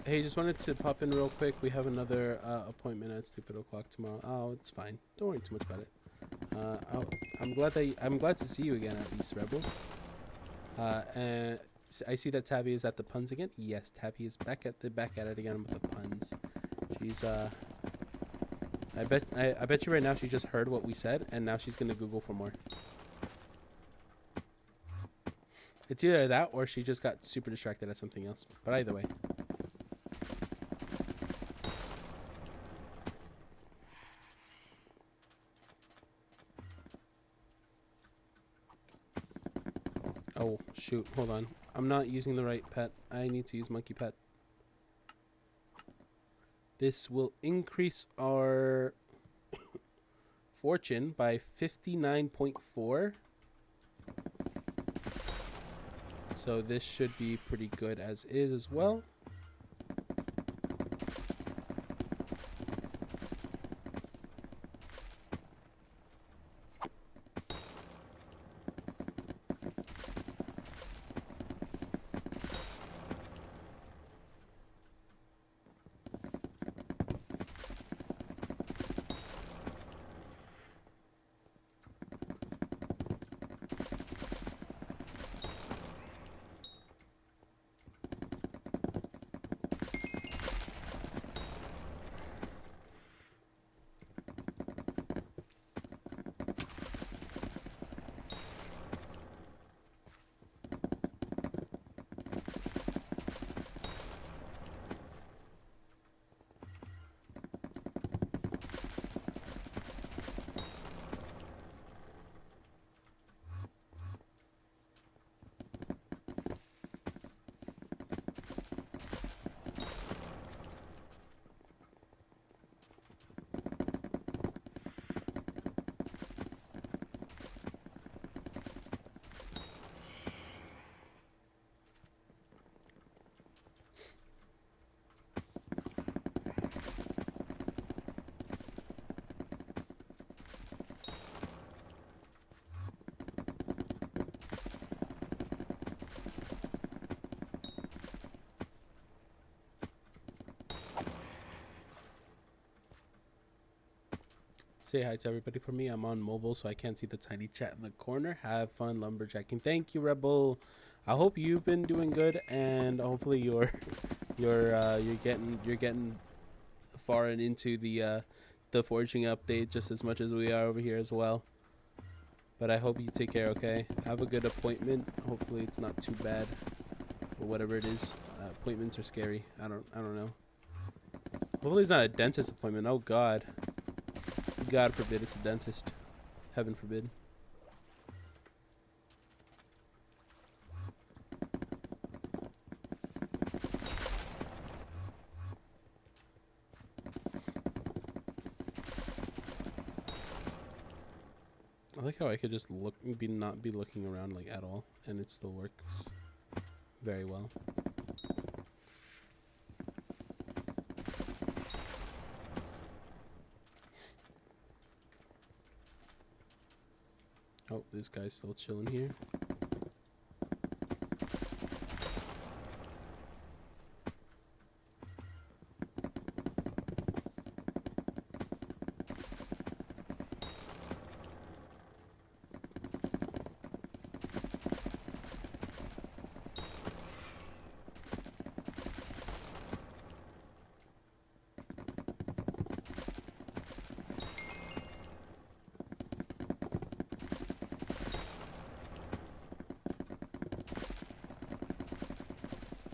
Hey, just wanted to pop in real quick. We have another appointment at stupid o'clock tomorrow. Oh, it's fine. Don't worry too much about it. I'm glad to see you again at least, Rebel. And I see that Tabby is at the puns again. Yes, Tabby is back at it again with the puns. She's I bet you right now she just heard what we said and now she's gonna Google for more. It's either that or she just got super distracted at something else. But either way. Oh, shoot. Hold on. I'm not using the right pet. I need to use monkey pet. This will increase our fortune by 59.4. So this should be pretty good as is as well. Say hi to everybody for me. I'm on mobile, so I can't see the tiny chat in the corner. Have fun lumberjacking. Thank you, Rebel. I hope you've been doing good, and hopefully you're getting far and into the foraging update just as much as we are over here as well. But I hope you take care. Okay. Have a good appointment. Hopefully it's not too bad, or whatever it is. Appointments are scary. I don't know. Hopefully it's not a dentist appointment. Oh God. God forbid it's a dentist. Heaven forbid. I like how I could just not be looking around like at all, and it still works very well. Oh, this guy's still chilling here.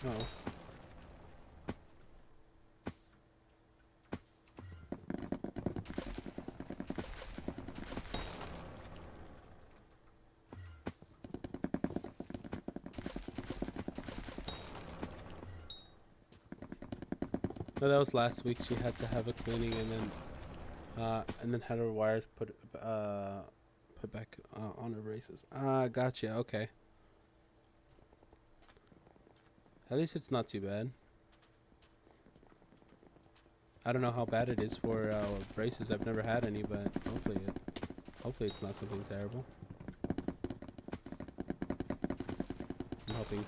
Oh. No, that was last week. She had to have a cleaning and then had her wires put back on her braces. Gotcha. Okay. At least it's not too bad. I don't know how bad it is for braces. I've never had any, but hopefully it's not something terrible. I'm hoping.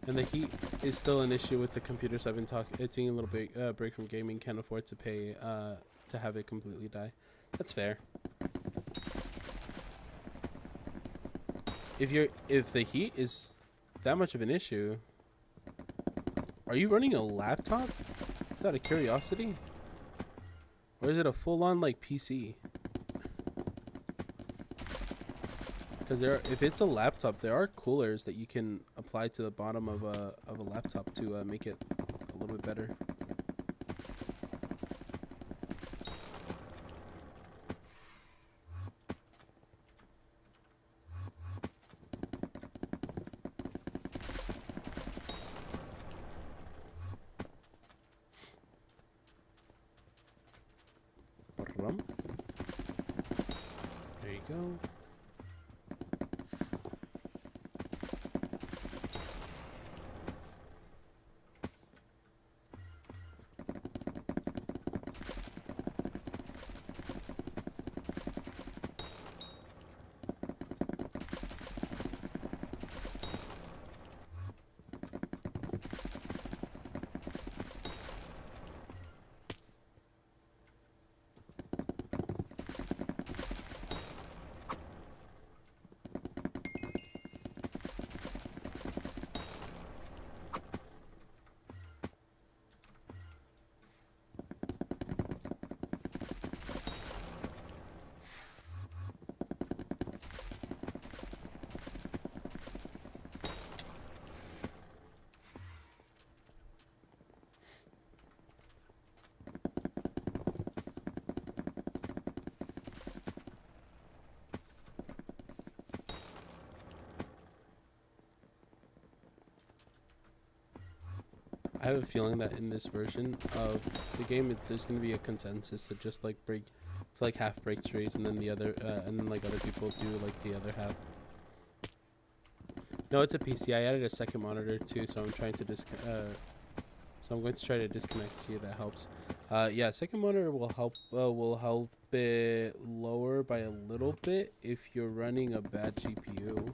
And the heat is still an issue with the computer, so I've been taking a little bit break from gaming. Can't afford to pay to have it completely die. That's fair. If the heat is that much of an issue, are you running a laptop? Is out of curiosity, or is it a full-on like PC? Because if it's a laptop, there are coolers that you can apply to the bottom of a laptop to make it a little bit better. There you go. I have a feeling that in this version of the game, there's going to be a consensus to just like half break trees, and then the other, and then like other people do like the other half. No, it's a PC. I added a second monitor too, so I'm trying to so I'm going to try to disconnect, see if that helps. Yeah, second monitor will help it lower by a little bit if you're running a bad GPU.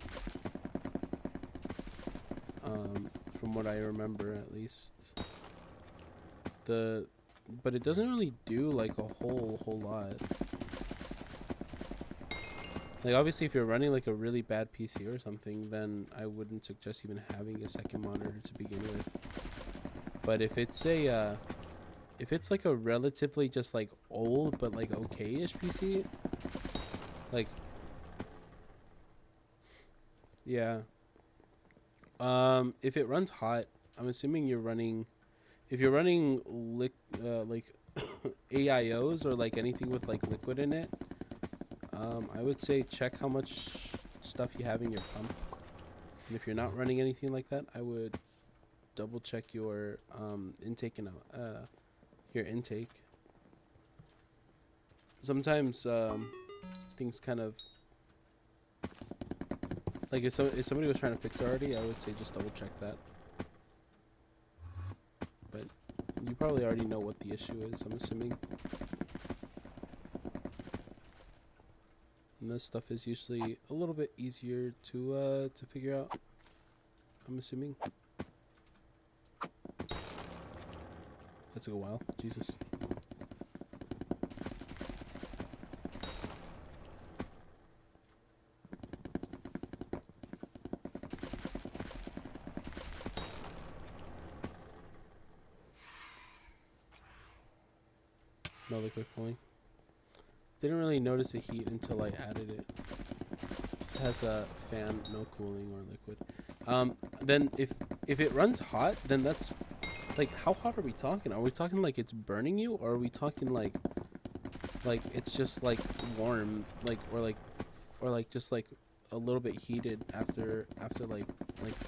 From what I remember, at least. But it doesn't really do like a whole lot. Like obviously, if you're running like a really bad PC or something, then I wouldn't suggest even having a second monitor to begin with. But if it's like a relatively just like old but like okay-ish PC, like yeah. If it runs hot, I'm assuming you're running. If you're running like AIOs or like anything with like liquid in it, I would say check how much stuff you have in your pump. And if you're not running anything like that, I would double check your intake and your intake. Sometimes things kind of like if somebody was trying to fix it already, I would say just double check that. But you probably already know what the issue is, I'm assuming. And this stuff is usually a little bit easier to figure out, I'm assuming. That took a while. Jesus. No liquid cooling. Didn't really notice the heat until I added it. It has a fan, no cooling or liquid. Then if it runs hot, then that's like, how hot are we talking? Are we talking like it's burning you, or are we talking like it's just like warm, or just like a little bit heated after like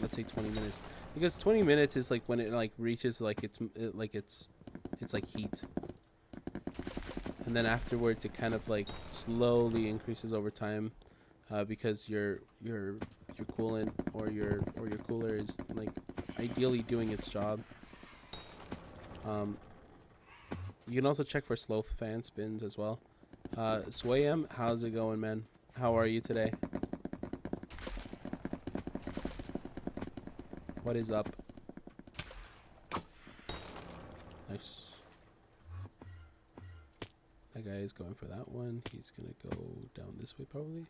let's say 20 minutes? Because 20 minutes is like when it like reaches like it's like heat. And then afterwards it kind of like slowly increases over time, because your coolant or your cooler is like ideally doing its job. You can also check for slow fan spins as well. Swayam, how's it going, man? How are you today? What is up? Nice. That guy is going for that one. He's gonna go down this way probably.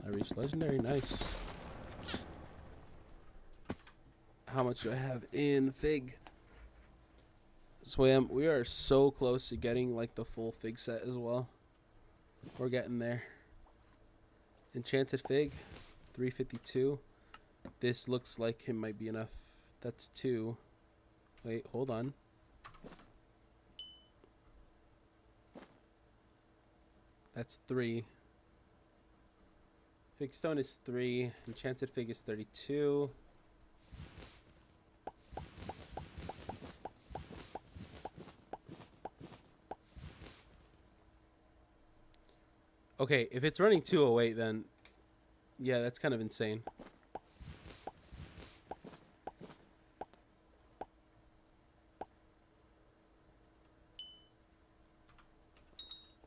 I reached legendary. Nice. How much do I have in Fig? Swam, we are so close to getting like the full Fig set as well. We're getting there. Enchanted Fig, 352. This looks like it might be enough. That's 2. Wait, hold on. That's 3. Fig Stone is 3. Enchanted Fig is 32. Okay, if it's running 208, then yeah, that's kind of insane.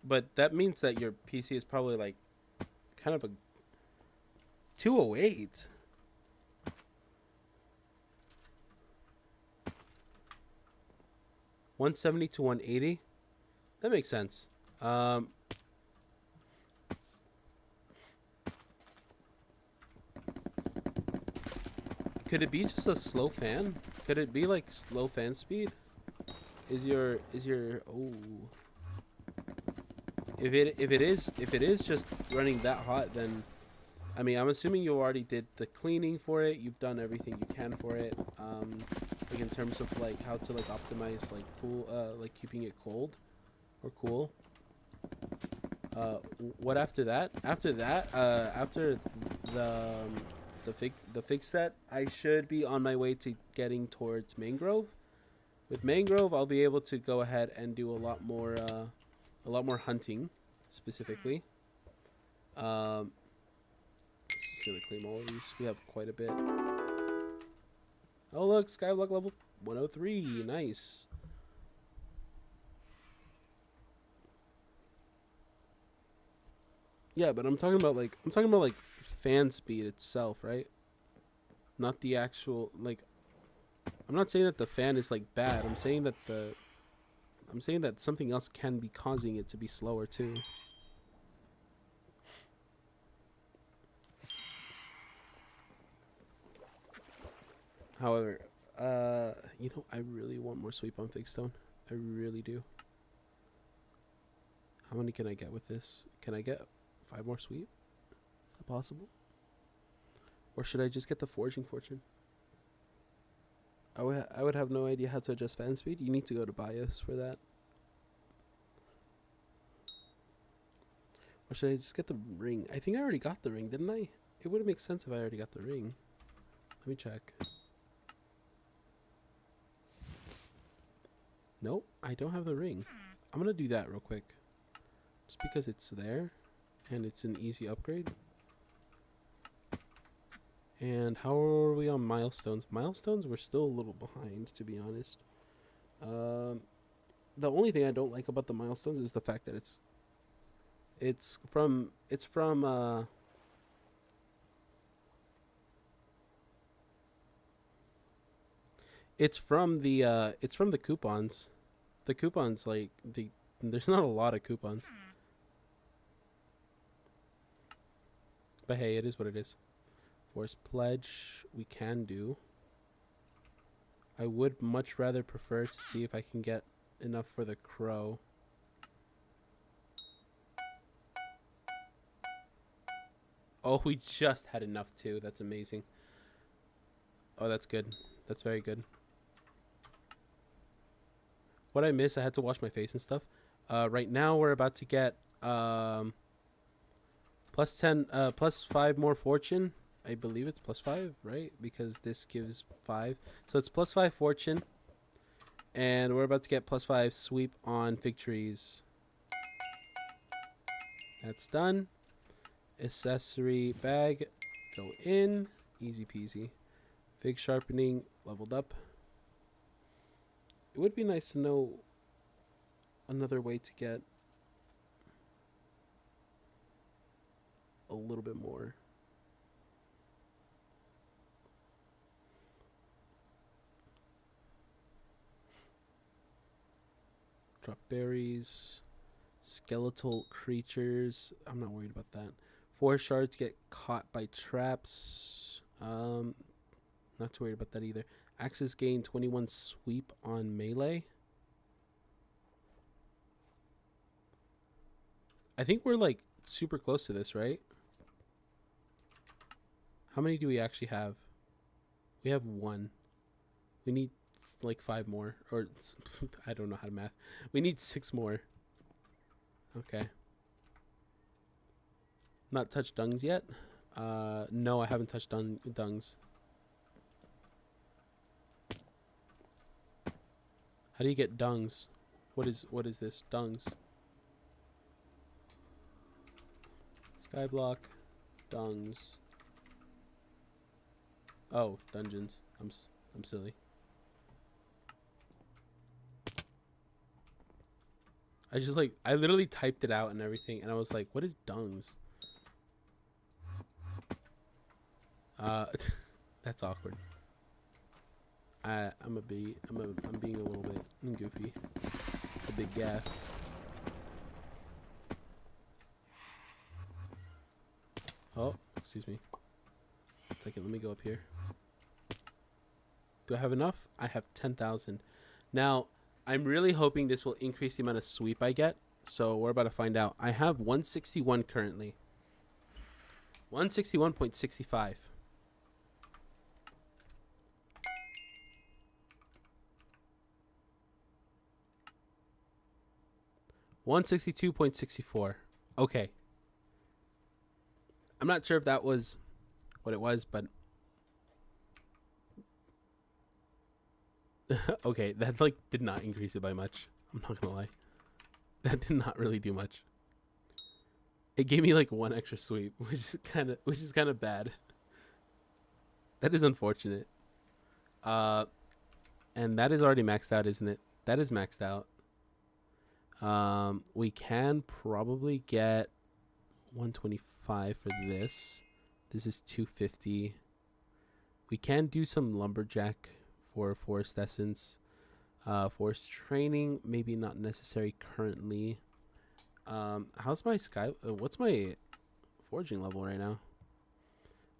But that means that your PC is probably like kind of a 208. $170 to $180. That makes sense. Could it be just a slow fan? Could it be like slow fan speed? Is your oh, if it is just running that hot, then I mean, I'm assuming you already did the cleaning for it. You've done everything you can for it. Like in terms of like how to like optimize like cool, like keeping it cold or cool. What after that? After that, after the fig set, I should be on my way to getting towards Mangrove. With Mangrove, I'll be able to go ahead and do a lot more hunting, specifically. Just gonna claim all of these. We have quite a bit. Oh look, Skyblock level 103, nice. Yeah, but I'm talking about like fan speed itself, right? Not the actual like. I'm not saying that the fan is like bad. I'm saying that something else can be causing it to be slower too. However, you know, I really want more sweep on Figstone. I really do. How many can I get with this? Can I get 5 more sweep? Is that possible? Or should I just get the Forging Fortune? I would have no idea how to adjust fan speed. You need to go to BIOS for that. Or should I just get the ring? I think I already got the ring, didn't I? It would make sense if I already got the ring. Let me check. Nope, I don't have the ring. I'm gonna do that real quick. Just because it's there and it's an easy upgrade. And how are we on milestones? Milestones, we're still a little behind, to be honest. The only thing I don't like about the milestones is the fact that it's from the coupons. The coupons, like there's not a lot of coupons. But hey, it is what it is. Force pledge we can do. I would much rather prefer to see if I can get enough for the crow. Oh, we just had enough too. That's amazing. Oh, that's good. That's very good. What I missed, I had to wash my face and stuff. Right now we're about to get plus 10, plus 5 more fortune. I believe it's plus 5, right? Because this gives 5. So it's plus 5 fortune. And we're about to get plus 5 sweep on fig trees. That's done. Accessory bag. Go in. Easy peasy. Fig sharpening leveled up. It would be nice to know another way to get a little bit more. Drop berries. Skeletal creatures. I'm not worried about that. 4 shards get caught by traps. Not too worried about that either. Axes gain 21 sweep on melee. I think we're like super close to this, right? How many do we actually have? We have 1. We need like 5 more. Or I don't know how to math. We need 6 more. Okay. Not touched dungs yet? No, I haven't touched dungs. How do you get dungs? What is this? Dungs. Skyblock. Dungs. Oh, dungeons. I'm silly. I literally typed it out and everything, and I was like, what is dungs? That's awkward. I'm being a little bit goofy. It's a big gaff. Oh, excuse me. Second, let me go up here. Do I have enough? I have 10,000. Now, I'm really hoping this will increase the amount of sweep I get. So we're about to find out. I have 161 currently. 161.65. $162.64. Okay. I'm not sure if that was what it was, but okay, that like did not increase it by much. I'm not gonna lie. That did not really do much. It gave me like 1 extra sweep, which is kind of bad. That is unfortunate. And that is already maxed out, isn't it? That is maxed out. We can probably get 125 for this. This is 250. We can do some lumberjack for forest essence. Forest training, maybe not necessary currently. How's my what's my foraging level right now?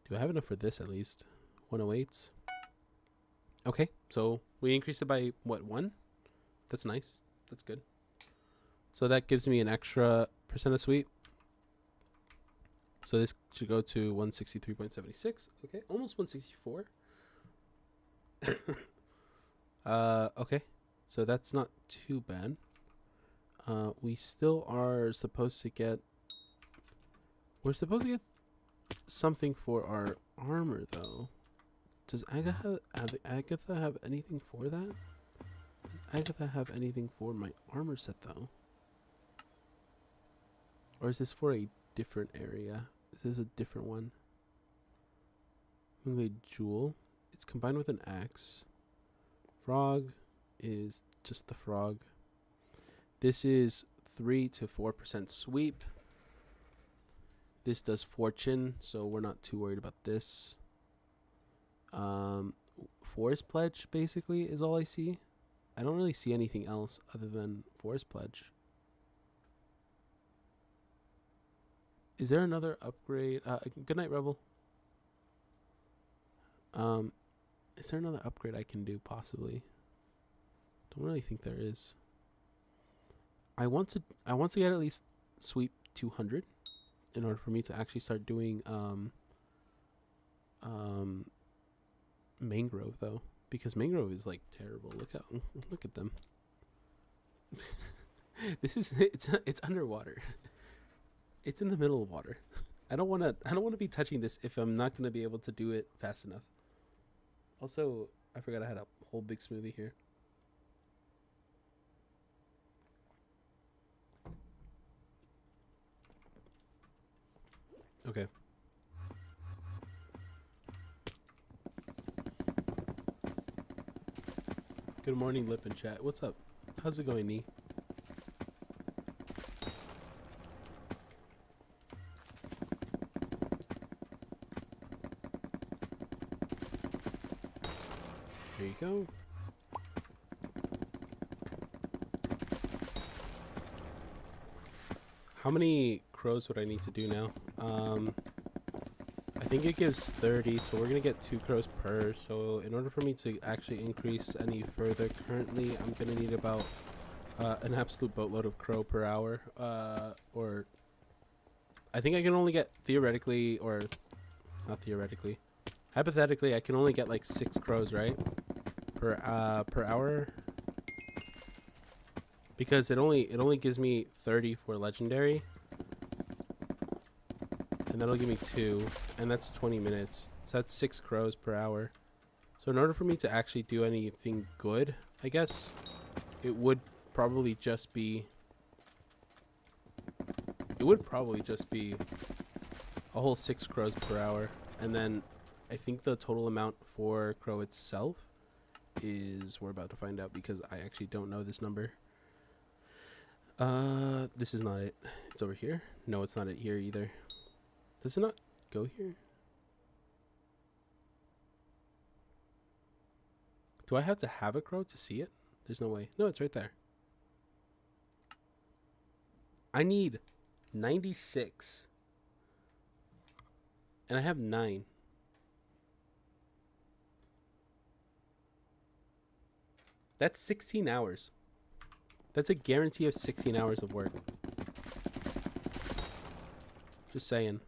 Do I have enough for this at least? 108. Okay, so we increased it by what, 1? That's nice. That's good. So that gives me an extra percent of sweep. So this should go to 163.76. Okay, almost 164. Okay, so that's not too bad. We still are supposed to get... We're supposed to get something for our armor, though. Does Agatha have anything for that? Does Agatha have anything for my armor set, though? Or is this for a different area? Is this a different one? Moonglade Jewel. It's combined with an axe. Frog is just the frog. This is 3 to 4% sweep. This does fortune, so we're not too worried about this. Forest Pledge basically is all I see. I don't really see anything else other than Forest Pledge. Is there another upgrade? Good night, Rebel. Is there another upgrade I can do possibly? Don't really think there is. I want to get at least sweep 200 in order for me to actually start doing mangrove though, because mangrove is like terrible. Look at them. It's underwater. It's in the middle of water. I don't want to be touching this if I'm not going to be able to do it fast enough. Also, I forgot I had a whole big smoothie here. Okay. Good morning, Lip and Chat. What's up? How's it going, Nee? There you go. How many crows would I need to do now? I think it gives 30, so we're gonna get 2 crows per. So in order for me to actually increase any further, currently I'm gonna need about an absolute boatload of crow per hour. Or I think I can only get theoretically, or not theoretically, hypothetically, I can only get like 6 crows, right? Per hour. Because it only gives me 30 for legendary. And that'll give me 2, and that's 20 minutes. So that's 6 crows per hour. So in order for me to actually do anything good, I guess, it would probably just be a whole 6 crows per hour. And then I think the total amount for crow itself is, we're about to find out because I actually don't know this number. This is not it. It's over here. No, it's not it here either. Does it not go here? Do I have to have a crow to see it? There's no way. No, it's right there. I need 96. And I have 9. That's 16 hours. That's a guarantee of 16 hours of work. Just saying.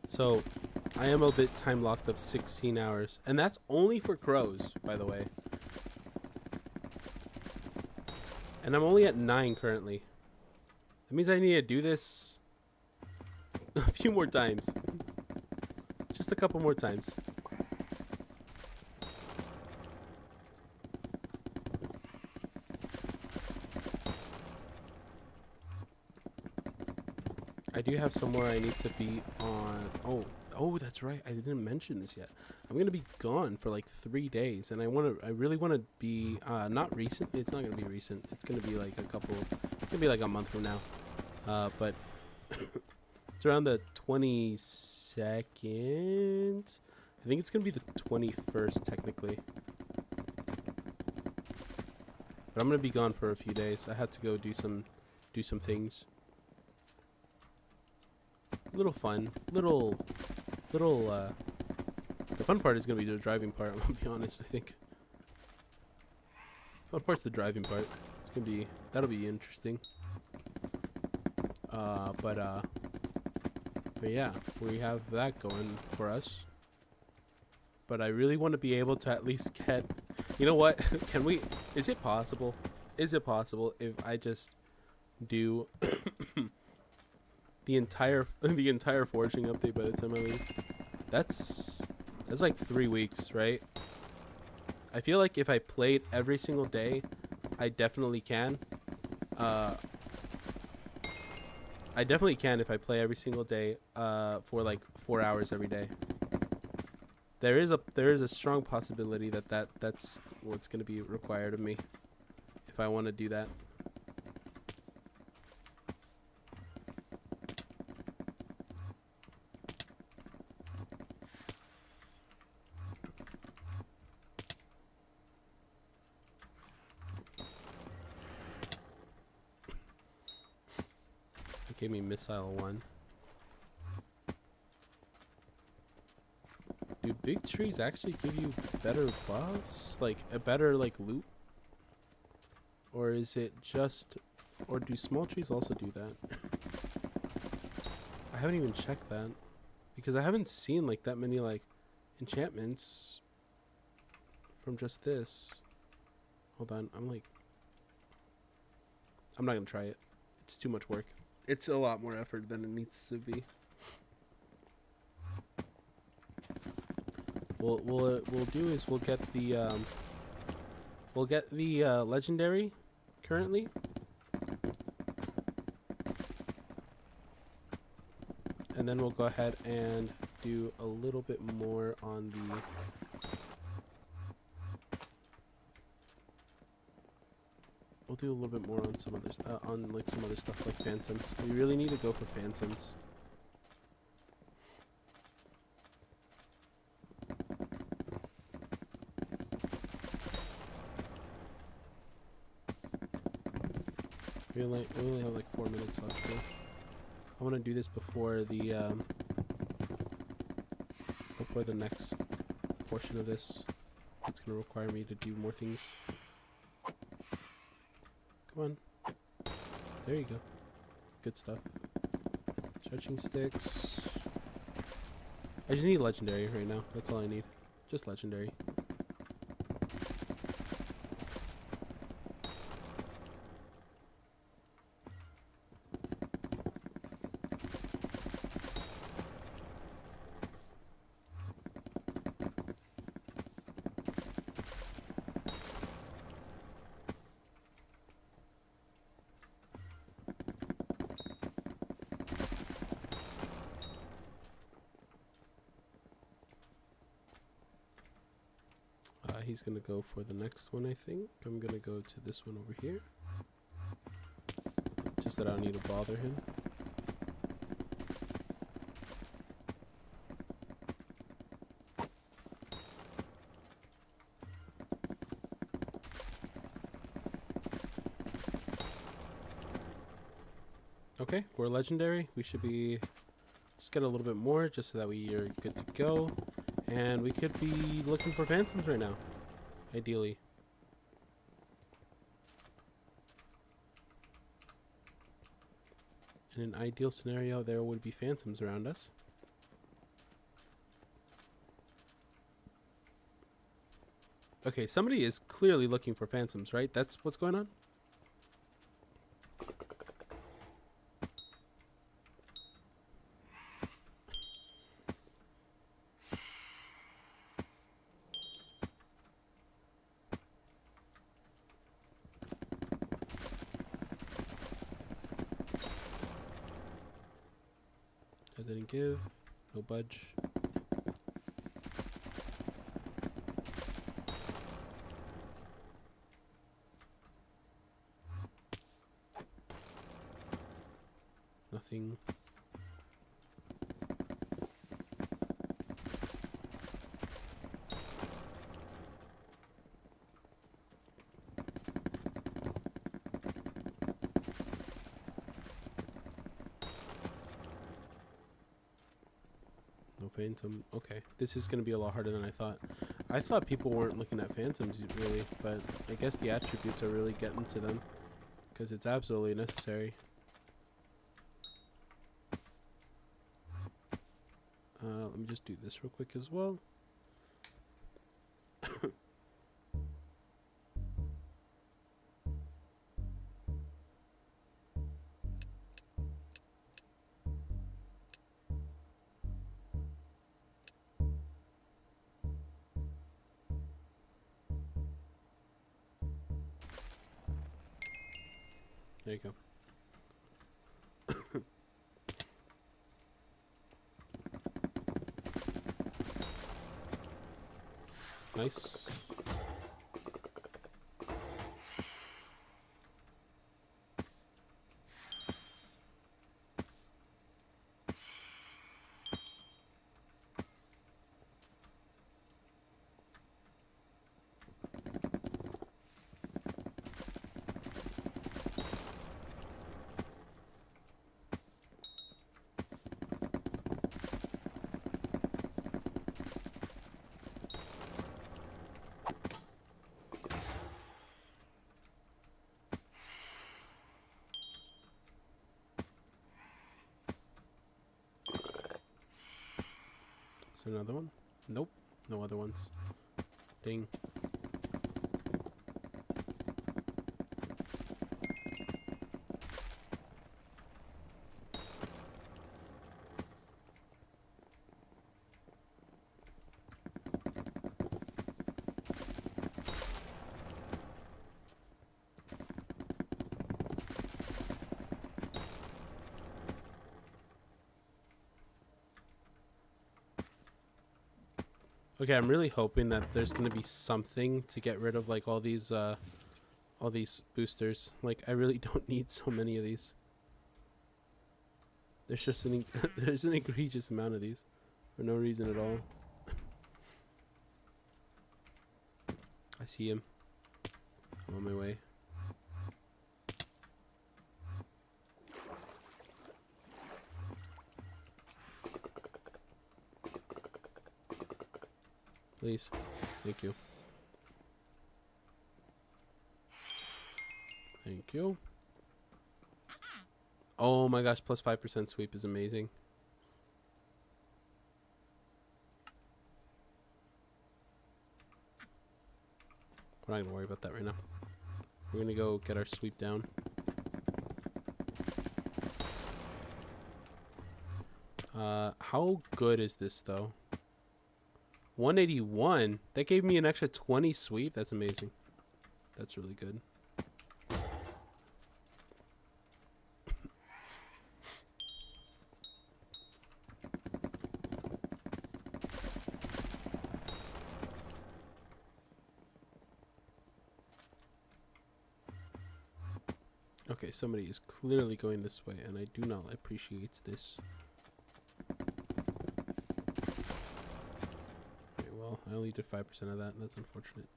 So, I am a bit time locked of 16 hours. And that's only for crows, by the way. And I'm only at 9 currently. That means I need to do this a few more times. Just a couple more times. I do have somewhere I need to be on. Oh, that's right. I didn't mention this yet. I'm gonna be gone for like 3 days, and I really want to be not recent. It's not gonna be recent. It's gonna be like it's gonna be like a month from now. But it's around the 22nd. I think it's gonna be the 21st technically. But I'm gonna be gone for a few days. I had to go do some things. Little fun, the fun part is gonna be the driving part. I'm gonna be honest. I think fun part's the driving part. That'll be interesting. But yeah, we have that going for us. But I really want to be able to at least get. You know what? Is it possible? Is it possible if I just do the entire foraging update by the time I leave? That's like 3 weeks, right? I feel like if I played every single day, I definitely can. I definitely can if I play every single day for like 4 hours every day. There is a strong possibility that's what's going to be required of me if I want to do that. gave me missile 1. Do big trees actually give you better buffs? Like a better like loot? Or is it just, or do small trees also do that? I haven't even checked that because I haven't seen like that many like enchantments from just this. Hold on, I'm not gonna try it. It's too much work. It's a lot more effort than it needs to be. What we'll do is we'll get the legendary currently. And then we'll go ahead and do a little bit more on the we'll do a little bit more on some others on like some other stuff like phantoms. We really need to go for phantoms. We only have like 4 minutes left, so I want to do this before the next portion of this. It's going to require me to do more things. Come on. There you go. Good stuff. Stretching sticks. I just need legendary right now. That's all I need. Just legendary. He's gonna go for the next one, I think. I'm gonna go to this one over here. Just that I don't need to bother him. Okay, we're legendary. We should be just get a little bit more just so that we are good to go. And we could be looking for phantoms right now. Ideally. In an ideal scenario, there would be phantoms around us. Okay, somebody is clearly looking for phantoms, right? That's what's going on? Didn't give. No budge. Nothing. Phantom. Okay, this is going to be a lot harder than I thought. I thought people weren't looking at phantoms really, but I guess the attributes are really getting to them because it's absolutely necessary. Let me just do this real quick as well. There you go. Nice. Another one? Nope. No other ones. Ding. Okay, I'm really hoping that there's gonna be something to get rid of like all these boosters. Like, I really don't need so many of these. There's just there's an egregious amount of these for no reason at all. I see him. I'm on my way. Please. Thank you. Thank you. Oh my gosh, plus 5% sweep is amazing. We're not gonna worry about that right now. We're gonna go get our sweep down. How good is this though? 181? That gave me an extra 20 sweep? That's amazing. That's really good. Okay, somebody is clearly going this way, and I do not appreciate this. Okay, well, I only did 5% of that, and that's unfortunate.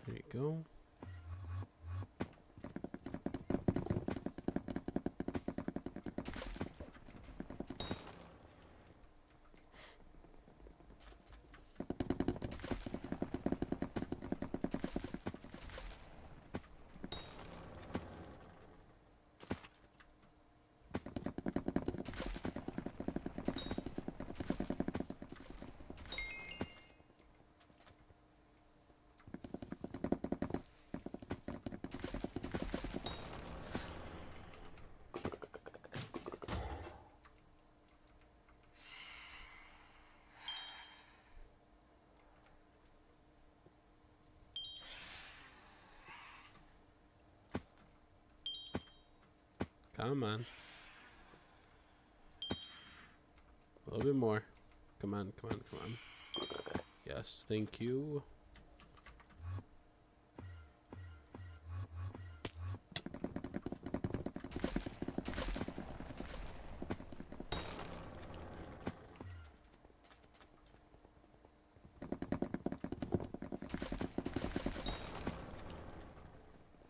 There you go. Come on. A little bit more. Come on, come on, come on. Yes, thank you.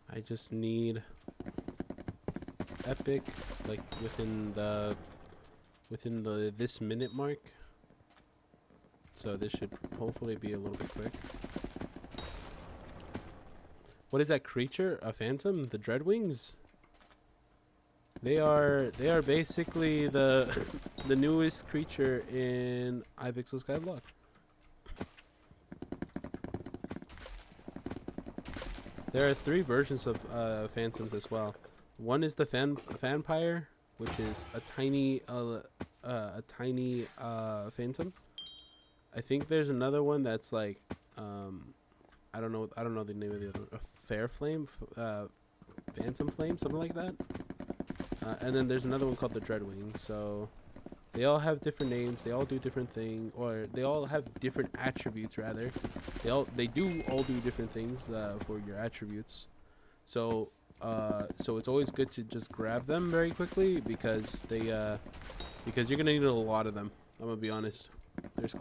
I just need epic, like within the this minute mark. So this should hopefully be a little bit quick. What is that creature? A phantom? The Dreadwings? They are basically the the newest creature in Hypixel Skyblock. There are 3 versions of phantoms as well. One is the vampire, which is a tiny phantom. I think there's another one that's like I don't know the name of the other. A fair flame, phantom flame, something like that. And then there's another one called the Dreadwing. So they all have different names. They all do different things, or they all have different attributes rather. They do all do different things for your attributes. So so it's always good to just grab them very quickly because because you're gonna need a lot of them. I'm gonna be honest. There's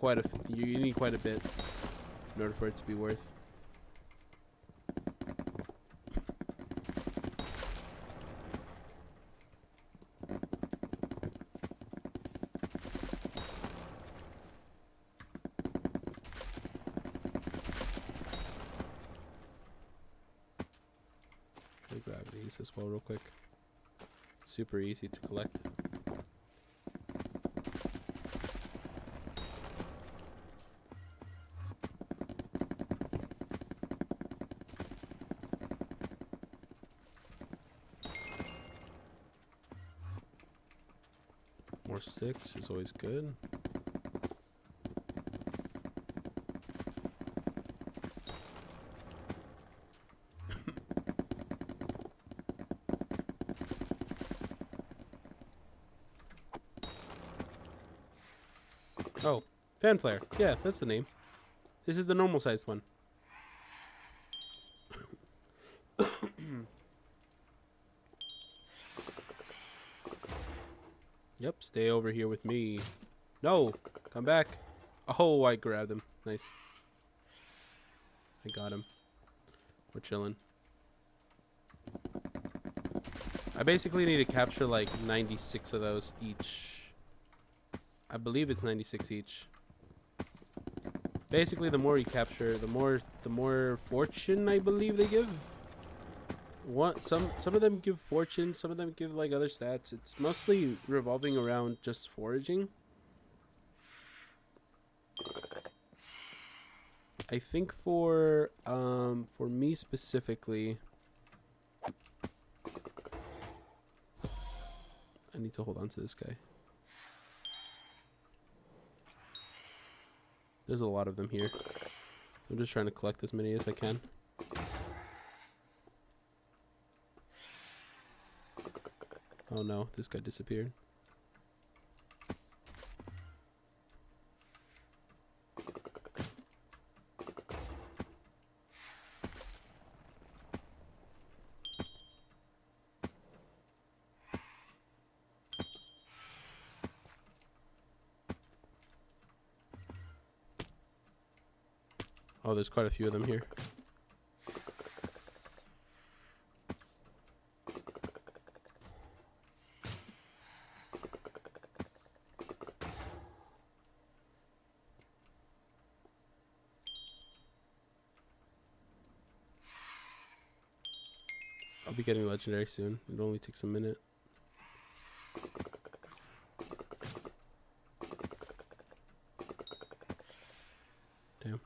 you need quite a bit in order for it to be worth. Grab these as well real quick. Super easy to collect. More sticks is always good. Oh, fan flare. Yeah, that's the name. This is the normal sized one. Yep, stay over here with me. No, come back. Oh, I grabbed him. Nice. I got him. We're chilling. I basically need to capture like 96 of those each. I believe it's 96 each. Basically, the more you capture, the more fortune I believe they give. Some of them give fortune, some of them give like other stats. It's mostly revolving around just foraging. I think for me specifically, I need to hold on to this guy. There's a lot of them here. I'm just trying to collect as many as I can. Oh no, this guy disappeared. Oh, there's quite a few of them here. I'll be getting legendary soon. It only takes a minute. Damn.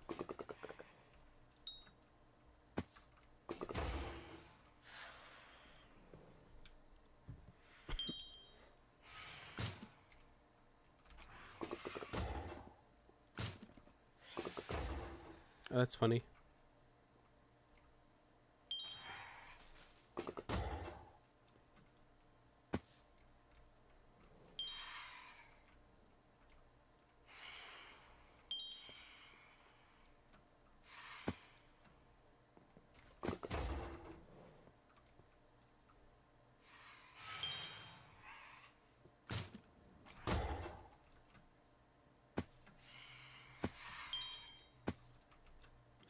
Oh, that's funny.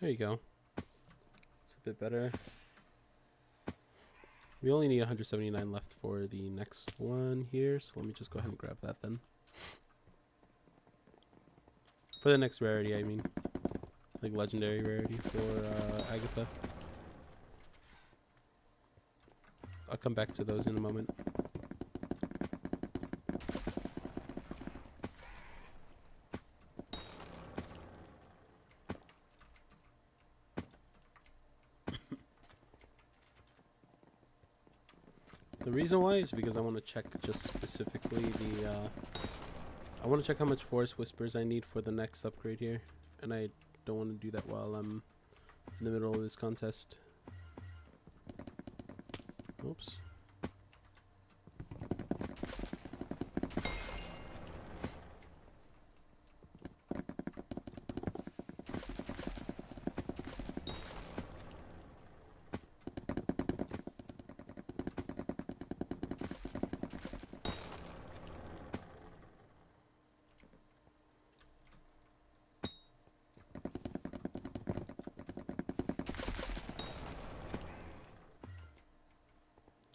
There you go. It's a bit better. We only need 179 left for the next one here, so let me just go ahead and grab that then. For the next rarity, I mean. Like legendary rarity for Agatha. I'll come back to those in a moment. reason why is because I want to check just specifically the I want to check how much forest whispers I need for the next upgrade here, and I don't want to do that while I'm in the middle of this contest. Oops.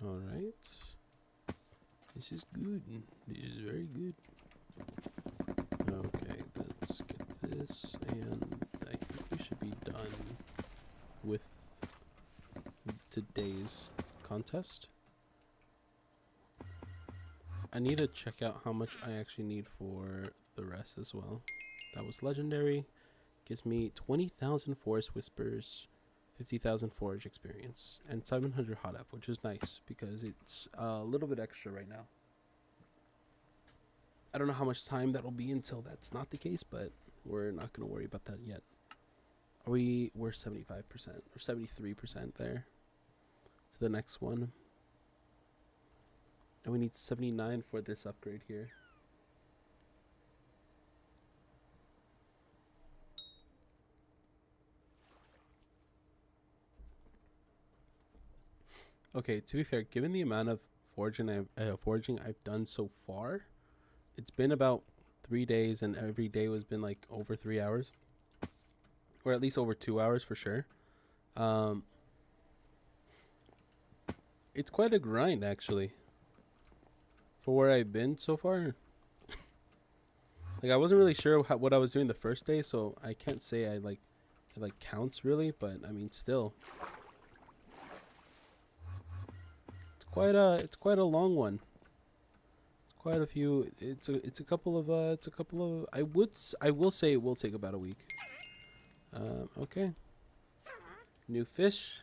Alright. This is good. This is very good. Okay, let's get this, and I think we should be done with today's contest. I need to check out how much I actually need for the rest as well. That was legendary. Gives me 20,000 forest whispers, 50,000 forage experience, and 700 hot F, which is nice because it's a little bit extra right now. I don't know how much time that'll be until that's not the case, but we're not going to worry about that yet. We're 75% or 73% there to the next one. And we need 79 for this upgrade here. Okay, to be fair, given the amount of foraging I've done so far, it's been about 3 days, and every day has been like over 3 hours, or at least over 2 hours for sure. It's quite a grind actually for where I've been so far. Like I wasn't really sure what I was doing the first day, so I can't say it counts really, but I mean still. It's quite a long one. It's quite a few. It's a couple of I will say it will take about a week. Okay. New fish.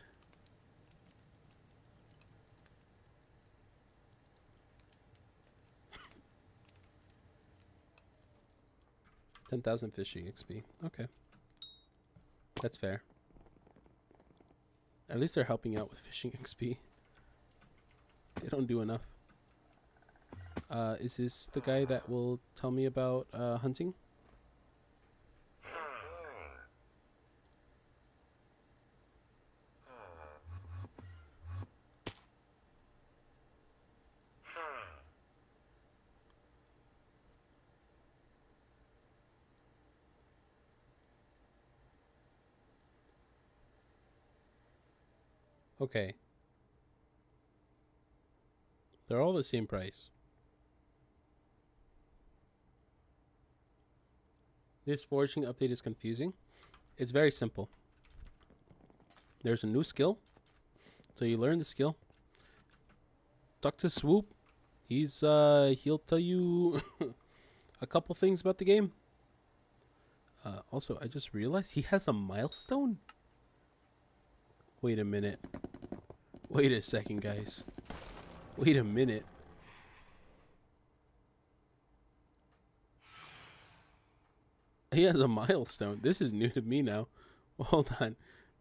$10,000 fishing XP. Okay. That's fair. At least they're helping out with fishing XP. They don't do enough. Is this the guy that will tell me about hunting? Okay. They're all the same price. This foraging update is confusing. It's very simple. There's a new skill. So you learn the skill. Talk to Swoop. He'll tell you a couple things about the game. Also, I just realized he has a milestone. Wait a minute. Wait a second, guys. Wait a minute. He has a milestone. This is new to me now. Hold on.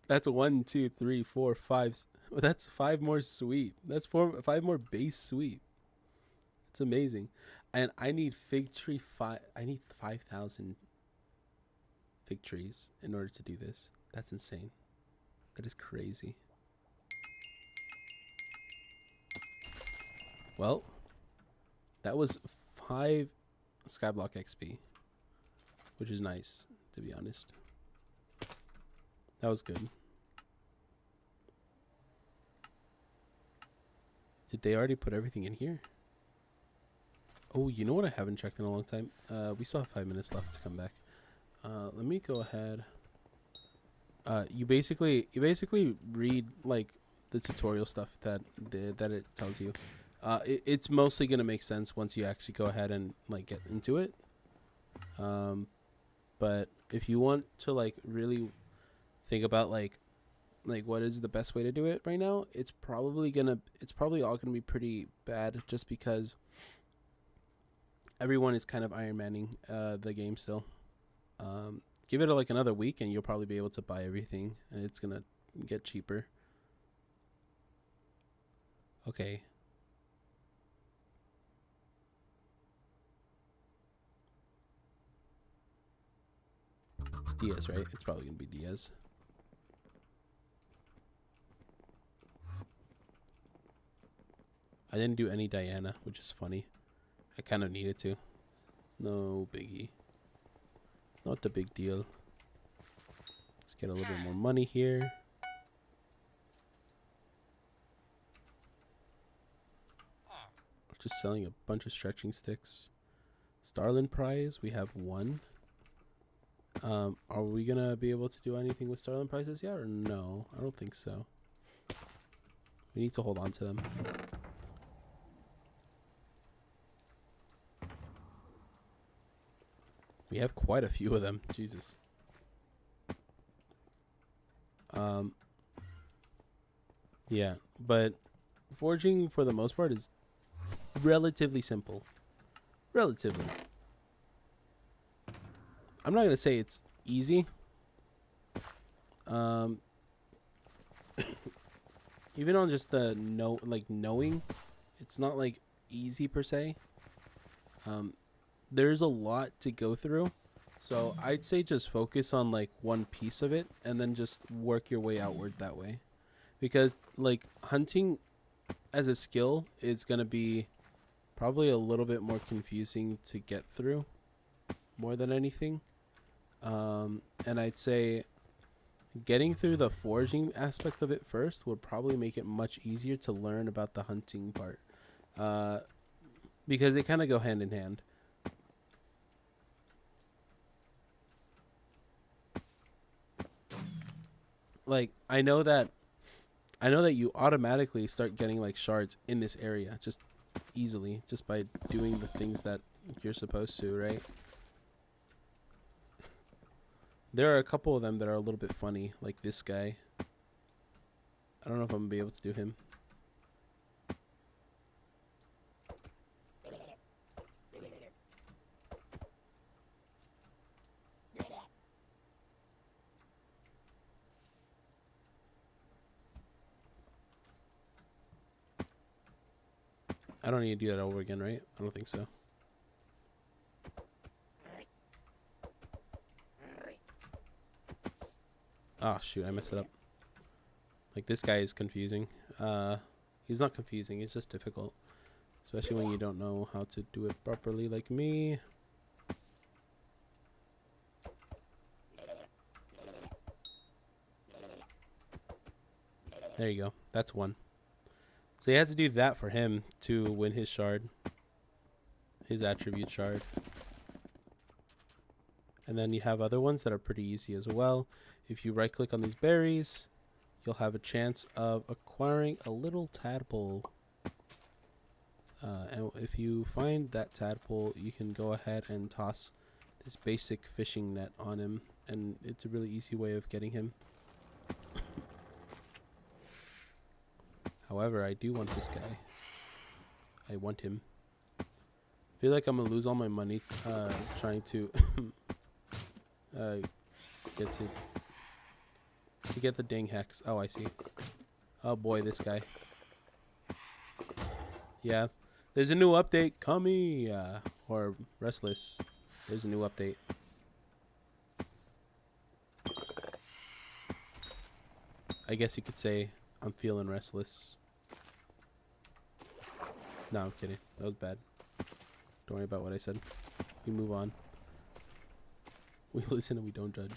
That's 1, 2, 3, 4, 5. That's 5 more sweet. That's 5 more base sweet. It's amazing. And I need fig tree 5. I need 5,000 fig trees in order to do this. That's insane. That is crazy. Well, that was 5 Skyblock XP, which is nice, to be honest. That was good. Did they already put everything in here? Oh, you know what I haven't checked in a long time? We still have 5 minutes left to come back. Let me go ahead. You basically read like the tutorial stuff that it tells you. It's mostly gonna make sense once you actually go ahead and like get into it. But if you want to like really think about like like what is the best way to do it right now, it's probably all gonna be pretty bad, just because everyone is kind of Ironmanning the game still. Give it like another week and you'll probably be able to buy everything, and it's gonna get cheaper. Okay. It's Diaz, right? It's probably gonna be Diaz. I didn't do any Diana, which is funny. I kind of needed to. No biggie. Not a big deal. Let's get a little bit more money here. Just selling a bunch of stretching sticks. Starland prize, we have one. Are we gonna be able to do anything with Starland prizes yet, or no? I don't think so. We need to hold on to them. We have quite a few of them. Jesus. Yeah, but forging for the most part is relatively simple. Relatively. I'm not gonna say it's easy. Even on just the knowing, it's not like easy per se. There's a lot to go through, so I'd say just focus on like one piece of it and then just work your way outward that way, because like hunting as a skill is gonna be probably a little bit more confusing to get through more than anything. And I'd say getting through the foraging aspect of it first would probably make it much easier to learn about the hunting part, because they kind of go hand in hand. Like I know that you automatically start getting like shards in this area just easily, just by doing the things that you're supposed to, right? There are a couple of them that are a little bit funny, like this guy. I don't know if I'm gonna be able to do him. I don't need to do that over again, right? I don't think so. Oh shoot, I messed it up. Like this guy is confusing. He's not confusing, he's just difficult. Especially when you don't know how to do it properly like me. There you go. That's one. So he has to do that for him to win his shard. His attribute shard. And then you have other ones that are pretty easy as well. If you right click on these berries, you'll have a chance of acquiring a little tadpole. And if you find that tadpole, you can go ahead and toss this basic fishing net on him. And it's a really easy way of getting him. However, I do want this guy. I want him. I feel like I'm gonna lose all my money trying to get the dang hex. Oh, I see. Oh boy, this guy. Yeah, there's a new update coming. Or Restless. There's a new update. I guess you could say I'm feeling restless. No, I'm kidding. That was bad. Don't worry about what I said. We move on. We listen and we don't judge.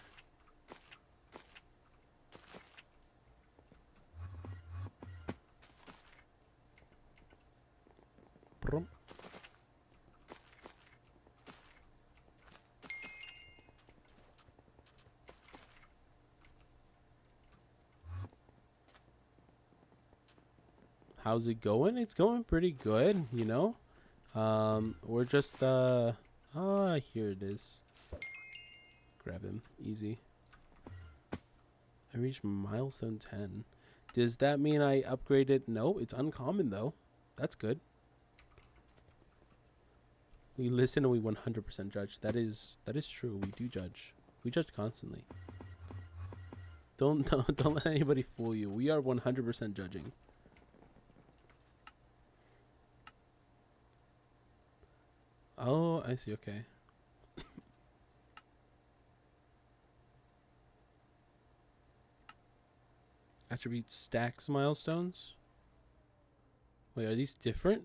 Brum. How's it going? It's going pretty good, you know. We're just here it is. Grab him, easy. I reached milestone 10. Does that mean I upgraded? No, it's uncommon though. That's good. We listen and we 100% judge. That is true. We do judge. We judge constantly. Don't let anybody fool you. We are 100% judging. Oh, I see. Okay. Attribute stacks milestones. Wait, are these different?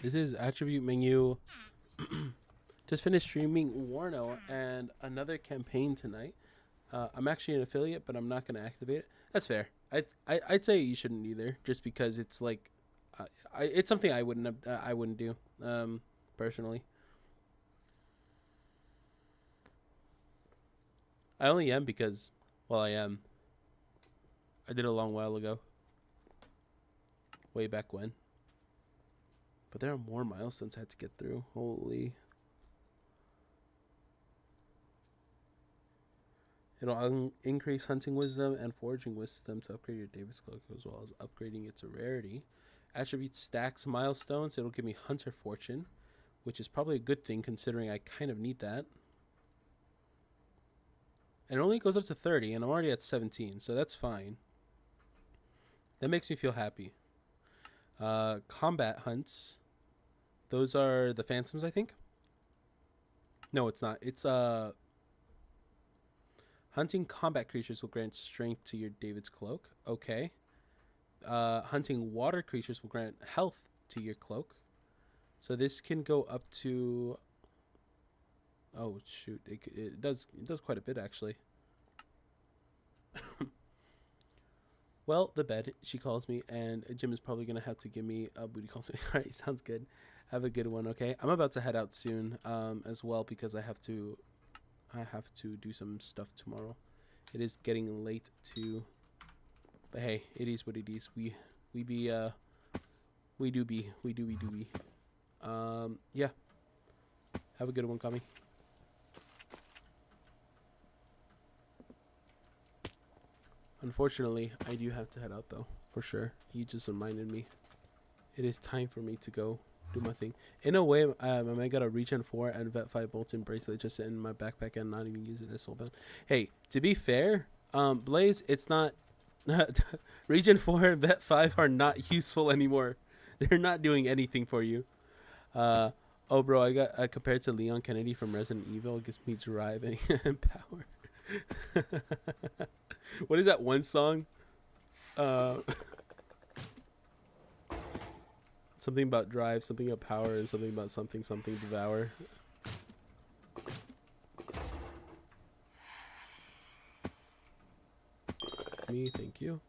This is attribute menu. Just finished streaming Warno and another campaign tonight. I'm actually an affiliate, but I'm not going to activate it. That's fair. I'd say you shouldn't either, just because it's like, it's something I wouldn't do, personally. I only am because, well, I am. I did it a long while ago. Way back when. But there are more milestones I had to get through. Holy. It'll increase hunting wisdom and foraging wisdom to upgrade your David's Cloak, as well as upgrading its rarity. Attribute stacks milestones. It'll give me Hunter Fortune, which is probably a good thing considering I kind of need that. And it only goes up to 30, and I'm already at 17, so that's fine. That makes me feel happy. Combat hunts. Those are the phantoms, I think. No, it's not. It's hunting combat creatures will grant strength to your David's Cloak. Okay. Hunting water creatures will grant health to your cloak. So this can go up to... Oh, shoot. It does quite a bit, actually. Well, the bed, she calls me, and Jim is probably going to have to give me a booty call. All right, sounds good. Have a good one, okay? I'm about to head out soon as well because I have to do some stuff tomorrow. It is getting late too. But hey, it is what it is. We do be. Yeah. Have a good one, Kami. Unfortunately, I do have to head out though, for sure. He just reminded me. It is time for me to go do my thing. In a way, I might got a Regen 4 and Vet 5 Bolton bracelet just sitting in my backpack and not even use it as soulbound. Hey, to be fair, Blaze, it's not... Regen 4 and Vet 5 are not useful anymore. They're not doing anything for you. Oh, bro, I got compared to Leon Kennedy from Resident Evil. It gives me drive and power. What is that one song? Something about drive, something about power, and something about something devour. Me, thank you.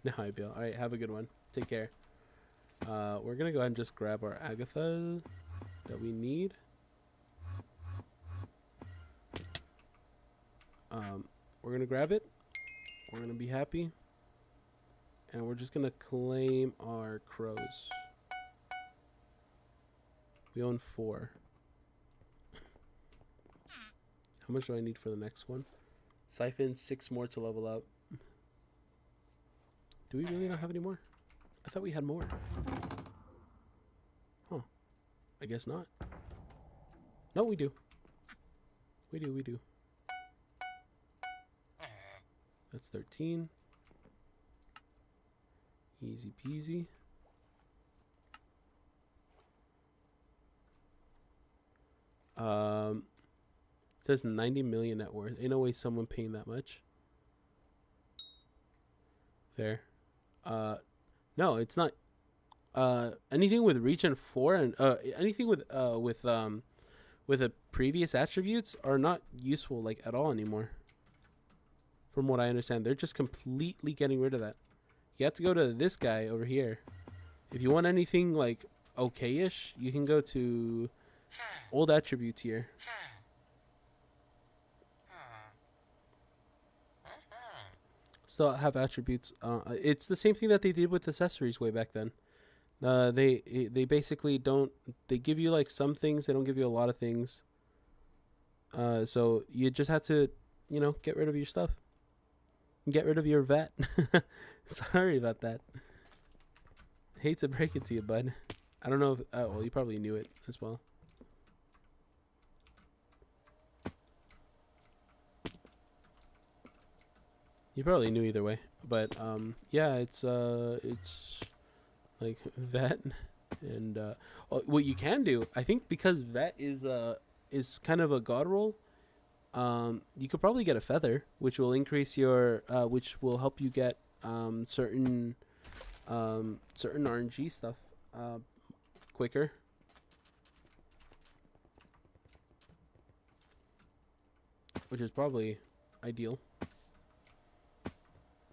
No, I Bill. All right, have a good one. Take care. We're gonna go ahead and just grab our Agatha that we need. We're gonna grab it. We're gonna be happy. And we're just gonna claim our crows. We own 4. How much do I need for the next one? Siphon 6 more to level up. Do we really not have any more? I thought we had more. Huh. I guess not. No, we do. We do. That's 13. Easy peasy. It says 90 million net worth. Ain't no way someone paying that much. Fair. No, it's not. Anything with Regen 4 and anything with the previous attributes are not useful like at all anymore. From what I understand, they're just completely getting rid of that. You have to go to this guy over here. If you want anything like okay-ish, you can go to old attribute tier. Still have attributes. It's the same thing that they did with accessories way back then. They basically don't. They give you like some things. They don't give you a lot of things. So you just have to, get rid of your stuff. Get rid of your vet. Sorry about that. Hate to break it to you, bud. I don't know if... well, you probably knew it as well. You probably knew either way. But, yeah, it's like vet and what you can do, I think, because vet is kind of a god roll. You could probably get a feather, which will increase your which will help you get certain RNG stuff quicker. Which is probably ideal.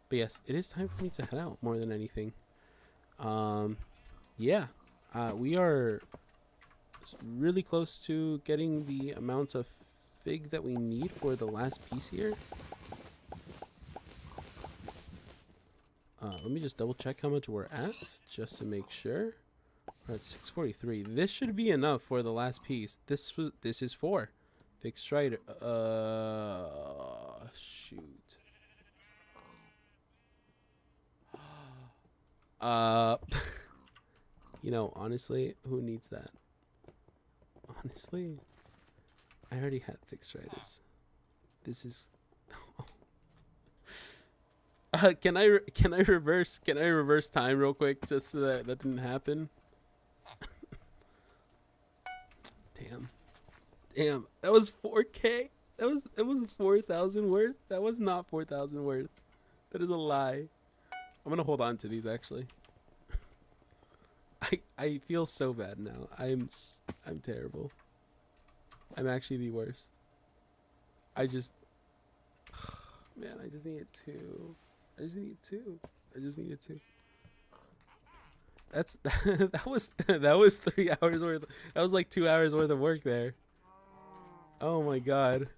But yes, it is time for me to head out more than anything. Yeah, we are really close to getting the amounts of fig that we need for the last piece here. Let me just double check how much we're at, just to make sure. We're at 643. This should be enough for the last piece. This is 4. Fig strider. Shoot. Honestly, who needs that? Honestly, I already had fixed riders. This is. Can I reverse time real quick just so that didn't happen? Damn, that was 4K. That was 4,000 worth. That was not 4,000 worth. That is a lie. I'm gonna hold on to these actually. I feel so bad now. I'm terrible. I'm actually the worst. Man, I just needed 2. I just needed 2. That was 3 hours worth. That was like 2 hours worth of work there. Oh my god.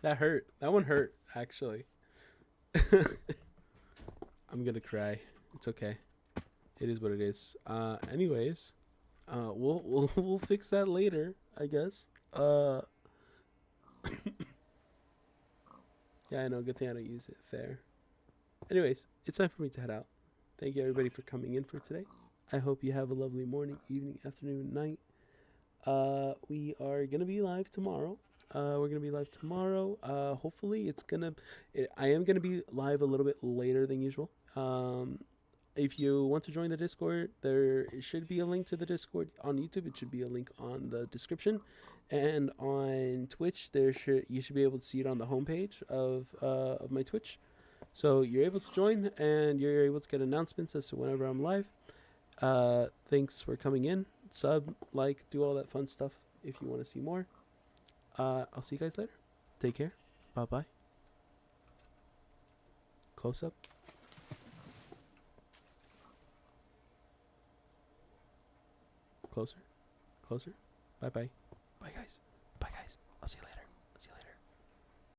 That hurt. That one hurt actually. I'm gonna cry. It's okay. It is what it is. Anyways, we'll fix that later, I guess. Yeah, I know. Good thing I don't use it. Fair. Anyways, it's time for me to head out. Thank you everybody for coming in for today. I hope you have a lovely morning, evening, afternoon, night. We are gonna be live tomorrow. Hopefully I am gonna be live a little bit later than usual. If you want to join the Discord, there should be a link to the Discord on YouTube. It should be a link on the description, and on Twitch, you should be able to see it on the homepage of my Twitch. So you're able to join, and you're able to get announcements as to whenever I'm live. Thanks for coming in. Sub, like, do all that fun stuff if you want to see more. I'll see you guys later. Take care. Bye bye. Close up. Closer. Bye bye. Bye guys. I'll see you later.